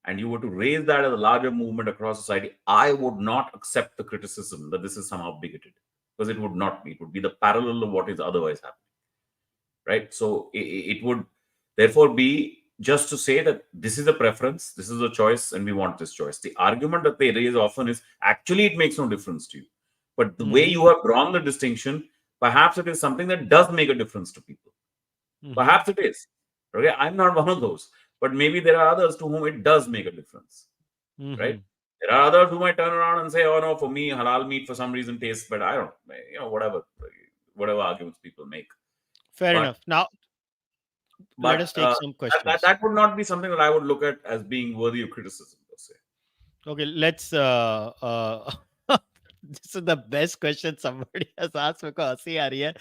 and you were to raise that as a larger movement across society, I would not accept the criticism that this is somehow bigoted, because it would not be. It would be the parallel of what is otherwise happening, right? So it would therefore be just to say that this is a preference, this is a choice, and we want this choice. The argument that they raise often is actually it makes no difference to you. But the way Mhm, you have drawn the distinction, perhaps it is something that does make a difference to people. mhm, Perhaps it is. Okay, I'm not one of those, but maybe there are others to whom it does make a difference, right? mhm. There are others who might turn around and say, "Oh no, for me, halal meat for some reason tastes better." I don't, whatever arguments people make. Fair But enough. Now, let us but take some questions. that would not be something that I would look at as being worthy of criticism per se. Okay, let's. This is the best question somebody has asked. मेरे को हंसी आ रही है.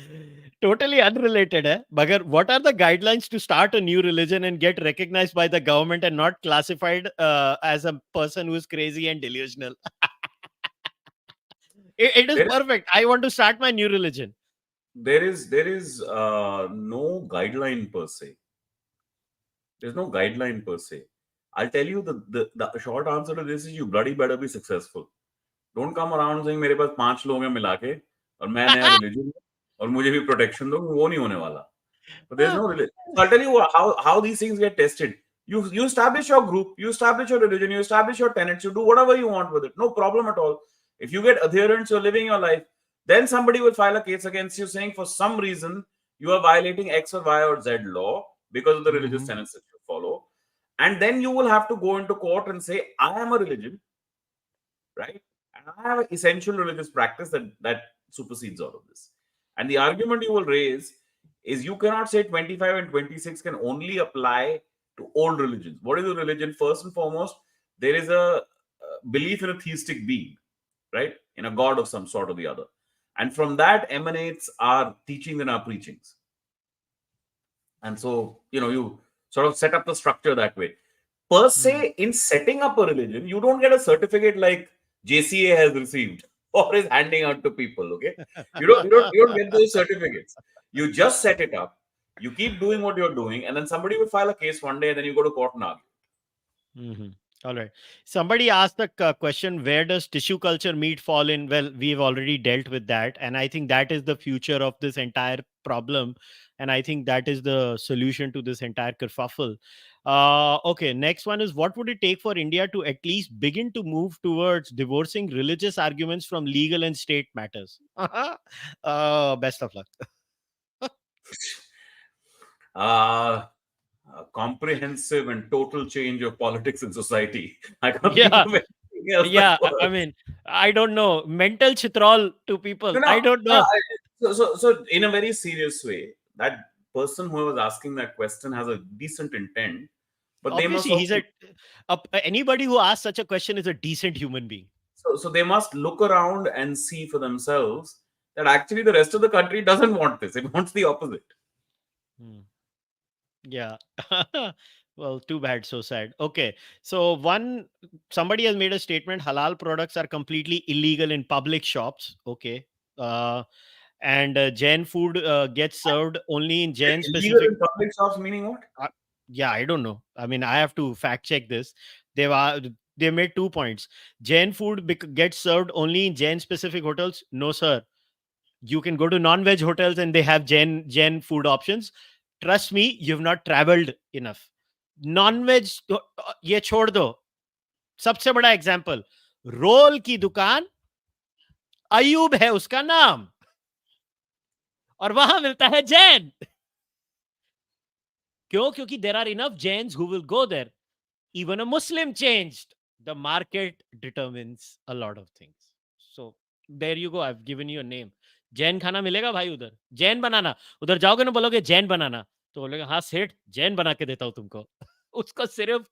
Totally unrelated है. मगर what are the guidelines to start a new religion and get recognized by the government and not classified as a person who is crazy and delusional? It is There is perfect. I want to start my new religion. there is no guideline per se. There's no guideline per se. I'll tell you the short answer to this is you bloody better be successful. Don't come around saying मेरे पास 5 लोग हैं मिला के और मैं नया religion और मुझे भी प्रोटेक्शन दो, वो नहीं होने वाला. But there's no religion. So I'll tell you how these things get tested. You establish your group, you establish your religion, you establish your tenets, you do whatever you want with it. No problem at all. If you get adherents, you're living your life. Then somebody will file a case against you saying for some reason you are violating X or Y or Z law because of the religious Mhm, tenets that you follow. And then you will have to go into court and say, I am a religion, right? And I have an essential religious practice that supersedes all of this. And the argument you will raise is you cannot say 25 and 26 can only apply to old religions. What is a religion? First and foremost, there is a belief in a theistic being, right? In a god of some sort or the other. And from that emanates our teachings and our preachings. And so, you sort of set up the structure that way. Per mhm. se, in setting up a religion, you don't get a certificate like JCA has received or is handing out to people. Okay, you don't get those certificates. You just set it up. You keep doing what you're doing, and then somebody will file a case one day, and then you go to court and argue. Mhm. All right. Somebody asked the question, where does tissue culture meat fall in? Well, we've already dealt with that. And I think that is the future of this entire problem. And I think that is the solution to this entire kerfuffle. Okay. Next one is, what would it take for India to at least begin to move towards divorcing religious arguments from legal and state matters? Best of luck. Uh, a comprehensive and total change of politics in society. I can't think Yeah. of anything else that Yeah. I works. mean, I don't know. Mental chitrol to people. No, no, I don't no. know. So, in a very serious way, that person who was asking that question has a decent intent, but they must Obviously, also he's anybody who asks such a question is a decent human being. so they must look around and see for themselves that actually the rest of the country doesn't want this. It wants the opposite. Hmm. Yeah. Well, too bad, so sad. Okay, so somebody has made a statement: halal products are completely illegal in public shops. Okay, uh, and Jain food gets served only in Jain Illegal specific. in public shops meaning what? Uh, yeah, I don't know. I mean, I have to fact check this. They've uh, they made 2 points. Jain food gets served only in Jain specific hotels. No, sir. You can go to non-veg hotels and they have Jain food options. Trust me, you've not traveled enough. Non-veg ये छोड़ दो. सबसे बड़ा example, role की दुकान अयूब है उसका नाम और वहां मिलता है जैन. क्यों? क्योंकि there are enough Jains who will go there. Even a Muslim changed. The market determines a lot of things. So there you go. I've given you a name. Jain खाना मिलेगा भाई उधर. जैन बनाना. उधर जाओगे ना, बोलोगे जैन बनाना, तो बोलेगा हाँ सेठ जैन बना के देता हूँ तुमको. उसको सिर्फ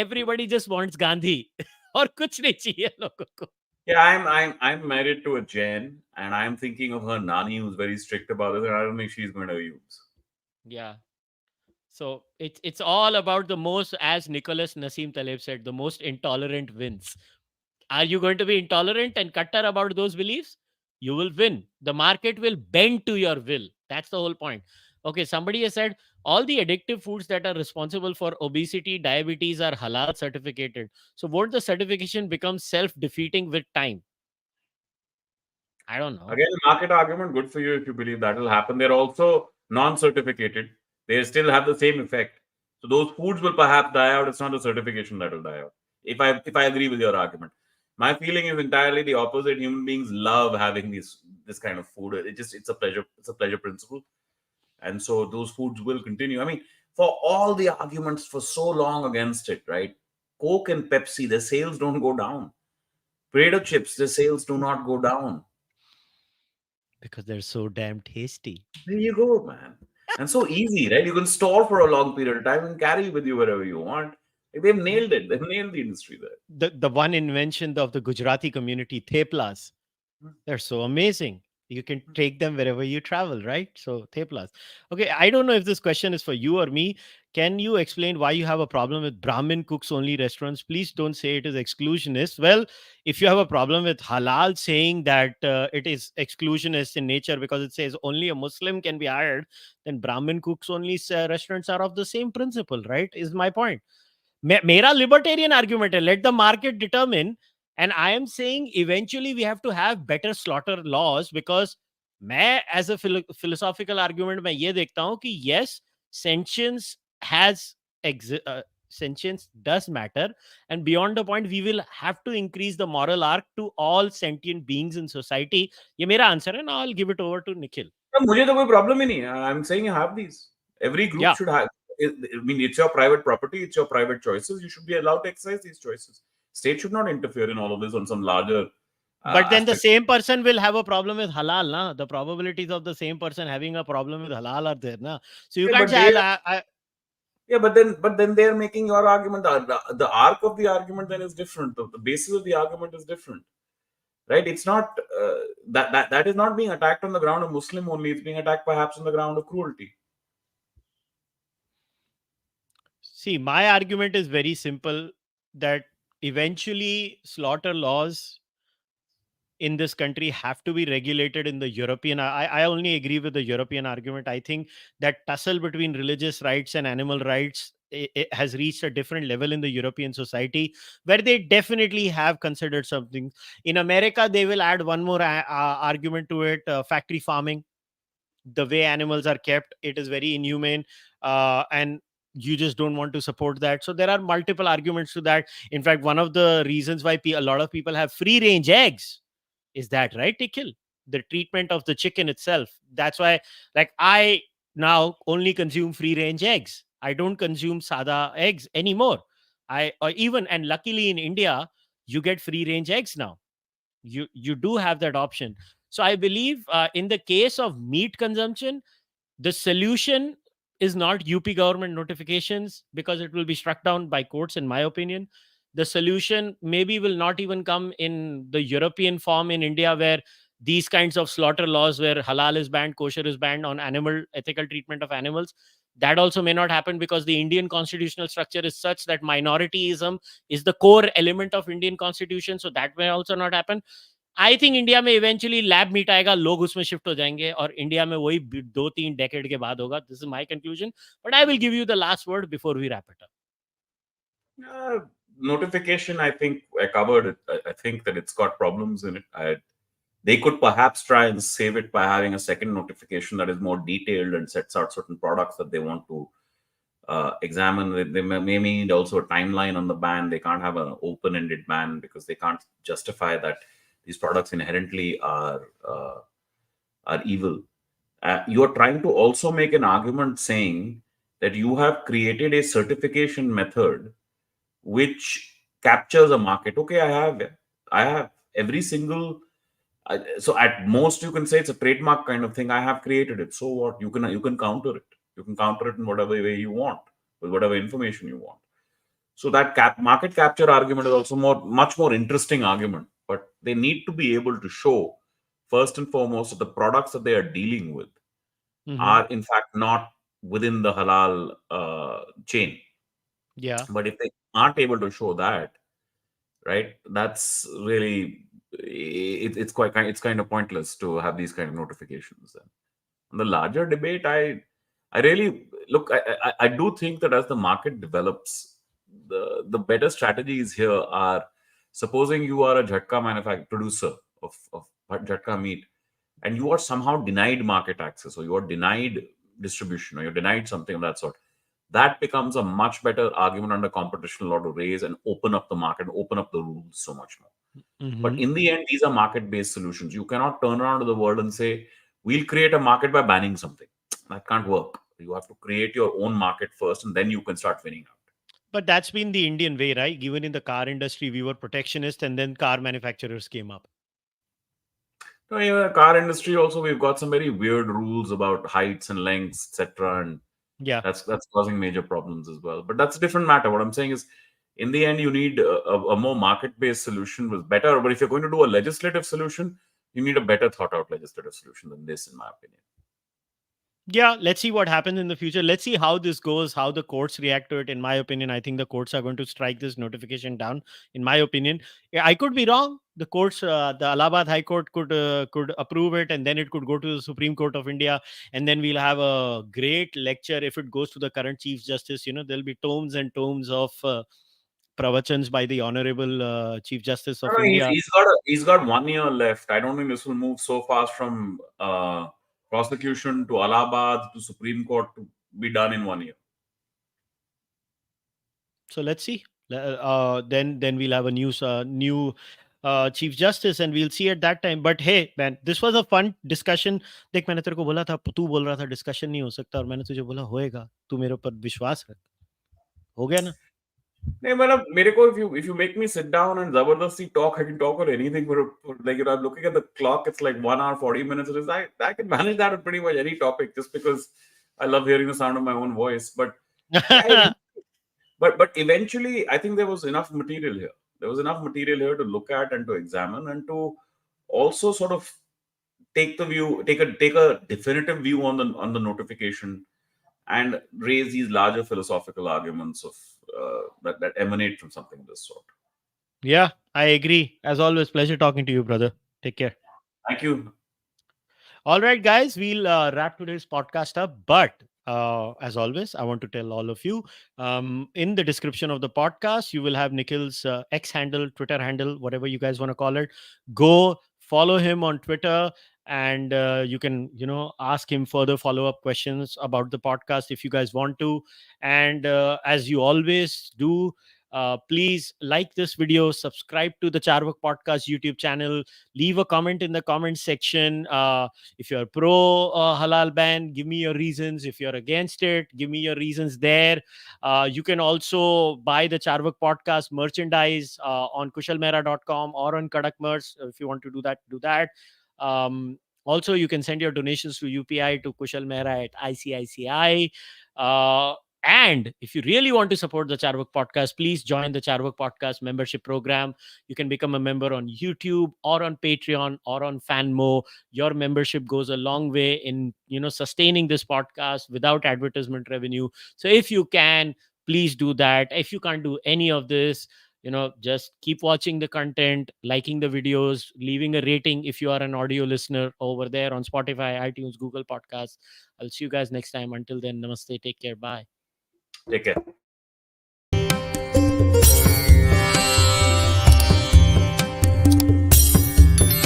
एवरीबडी जस्ट वांट्स गांधी और कुछ नहीं चाहिए लोगों को. Yeah, I'm married to a Jain, and I'm thinking of her nani who's very strict about it, and I don't think she's going to use. Yeah. So it's all about the most, as Nicholas Nassim Taleb said, the most intolerant wins. Are you going to be intolerant and cutter about those beliefs? You will win. The market will bend to your will. That's the whole point. Okay, somebody has said all the addictive foods that are responsible for obesity, diabetes are halal certificated. So won't the certification become self-defeating with time? I don't know. Again, market argument, good for you if you believe that will happen. They're also non-certificated. They still have the same effect. So those foods will perhaps die out. It's not the certification that will die out. If I agree with your argument, my feeling is entirely the opposite. Human beings love having this kind of food. It's a pleasure. It's a pleasure principle, and so those foods will continue. I mean, for all the arguments for so long against it, right? Coke and Pepsi, their sales don't go down. Potato chips, their sales do not go down. Because they're so damn tasty. There you go, man. And so easy, right? You can store for a long period of time and carry with you wherever you want. Like, they've nailed it. They've nailed the industry there. The one invention of the Gujarati community, theplas, they're so amazing. You can take them wherever you travel, right? So theplas. Okay, I don't know if this question is for you or me. Can you explain why you have a problem with Brahmin cooks only restaurants? Please don't say it is exclusionist. Well, if you have a problem with halal saying that it is exclusionist in nature because it says only a Muslim can be hired, then Brahmin cooks only restaurants are of the same principle, right? Is my point. मेरा libertarian argument है, let the market determine. And I am saying eventually we have to have better slaughter laws, because मैं as a philosophical argument मैं ये देखता हूं कि yes, sentience has sentience does matter, and beyond the point we will have to increase the moral arc to all sentient beings in society. ये मेरा answer है ना. I'll give it over to Nikhil. मुझे तो कोई problem ही नहीं है. I'm saying you have these. Every group Yeah, should have. I mean, it's your private property. It's your private choices. You should be allowed to exercise these choices. State should not interfere in all of this on some larger but then the aspect. same person will have a problem with halal, na. The probabilities of the same person having a problem with halal are there, na. So you Yeah, can't but say they Yeah, but then they're making your argument. The arc of the argument then is different. The basis of the argument is different, right? It's not that is not being attacked on the ground of Muslim only. It's being attacked perhaps on the ground of cruelty. See, my argument is very simple, that eventually slaughter laws in this country have to be regulated in the European. I only agree with the European argument. I think that tussle between religious rights and animal rights it has reached a different level in the European society, where they definitely have considered something. In America, they will add one more argument to it: factory farming. The way animals are kept, it is very inhumane, and you just don't want to support that. So there are multiple arguments to that. In fact, one of the reasons why a lot of people have free range eggs is that, right, Nikhil? The treatment of the chicken itself. That's why, like, I now only consume free range eggs. I don't consume sada eggs anymore. I or even and luckily in India, you get free range eggs now. You do have that option. So I believe in the case of meat consumption, the solution is not UP government notifications, because it will be struck down by courts, in my opinion. The solution maybe will not even come in the European form in India, where these kinds of slaughter laws, where halal is banned, kosher is banned on animal ethical treatment of animals. That also may not happen, because the Indian constitutional structure is such that minorityism is the core element of Indian constitution. So that may also not happen. I think India में eventually lab meet आएगा, लोग उसमें shift हो जाएंगे, और India में वही 2-3 decade के बाद होगा. This is my conclusion, but I will give you the last word before we wrap it up. Notification, I think I covered it. I think that it's got problems in it. They could perhaps try and save it by having a second notification that is more detailed and sets out certain products that they want to examine. They may need also a timeline on the ban. They can't have an open-ended ban, because they can't justify that these products inherently are evil. You are trying to also make an argument saying that you have created a certification method which captures a market. Okay, I have every single. So at most you can say it's a trademark kind of thing. I have created it. So what? You can counter it. You can counter it in whatever way you want, with whatever information you want. So that market capture argument is also much more interesting argument. But they need to be able to show, first and foremost, that the products that they are dealing with Mm-hmm. are in fact not within the halal chain. Yeah. But if they aren't able to show that, right, that's really it's kind of pointless to have these kind of notifications. And the larger debate, I really look. I do think that as the market develops, the better strategies here are, supposing you are a jhatka manufacturer producer of jhatka meat, and you are somehow denied market access, or you are denied distribution, or you're denied something of that sort. That becomes a much better argument under competition law to raise and open up the market, open up the rules so much more. But Mm-hmm. in the end, these are market based solutions. You cannot turn around to the world and say, we'll create a market by banning something. That can't work. You have to create your own market first, and then you can start winning out. But that's been the Indian way, right? Given in the car industry, we were protectionist, and then car manufacturers came up. So, yeah, car industry also, we've got some very weird rules about heights and lengths, etc. And Yeah. that's causing major problems as well. But that's a different matter. What I'm saying is, in the end, you need a more market-based solution was better. But if you're going to do a legislative solution, you need a better thought-out legislative solution than this, in my opinion. Yeah, let's see what happens in the future. Let's see how this goes, how the courts react to it. In my opinion, I think the courts are going to strike this notification down. In my opinion, yeah, I could be wrong. The courts, the Allahabad High Court could approve it, and then it could go to the Supreme Court of India, and then we'll have a great lecture if it goes to the current Chief Justice. There'll be tomes and tomes of pravachans by the Honorable Chief Justice No, of no, India. he's got 1 year left. I don't think this will move so fast from prosecution to Allahabad to Supreme Court to be done in 1 year. So let's see. Then we'll have a new chief justice, and we'll see at that time. But hey, man, this was a fun discussion. देख मैंने तेरे को बोला था, तू बोल रहा था डिस्कशन नहीं हो सकता, और मैंने तुझे बोला होएगा, तू मेरे ऊपर विश्वास रख. हो गया ना? नहीं मतलब मेरे को if you make me sit down and zabardasti talk, I can talk on anything for like I'm looking at the clock, it's like 1 hour 40 minutes. It is I can manage that on pretty much any topic just because I love hearing the sound of my own voice. But yeah, but eventually I think there was enough material here. There was enough material here to look at and to examine and to also sort of take a definitive view on the notification and raise these larger philosophical arguments of that emanate from something of this sort. Yeah, I agree. As always, pleasure talking to you, brother. Take care. Thank you. All right, guys, we'll wrap today's podcast up. But as always, I want to tell all of you, in the description of the podcast, you will have Nikhil's X handle, Twitter handle, whatever you guys want to call it. Go follow him on Twitter, and you can, ask him further follow-up questions about the podcast if you guys want to. And as you always do, please like this video, subscribe to the Cārvāka podcast YouTube channel, leave a comment in the comment section. If you're pro halal ban, give me your reasons. If you're against it, give me your reasons there. You can also buy the Cārvāka podcast merchandise on kushalmehra.com or on Kadak Merch. If you want to do that, do that. Also, you can send your donations to UPI to Kushal Mehra at ICICI. And if you really want to support the Cārvāka podcast, please join the Cārvāka podcast membership program. You can become a member on YouTube or on Patreon or on Fanmo. Your membership goes a long way in sustaining this podcast without advertisement revenue. So if you can, please do that. If you can't do any of this, just keep watching the content, liking the videos, leaving a rating if you are an audio listener over there on Spotify, iTunes, Google Podcasts. I'll see you guys next time. Until then, namaste, take care, bye. Take care.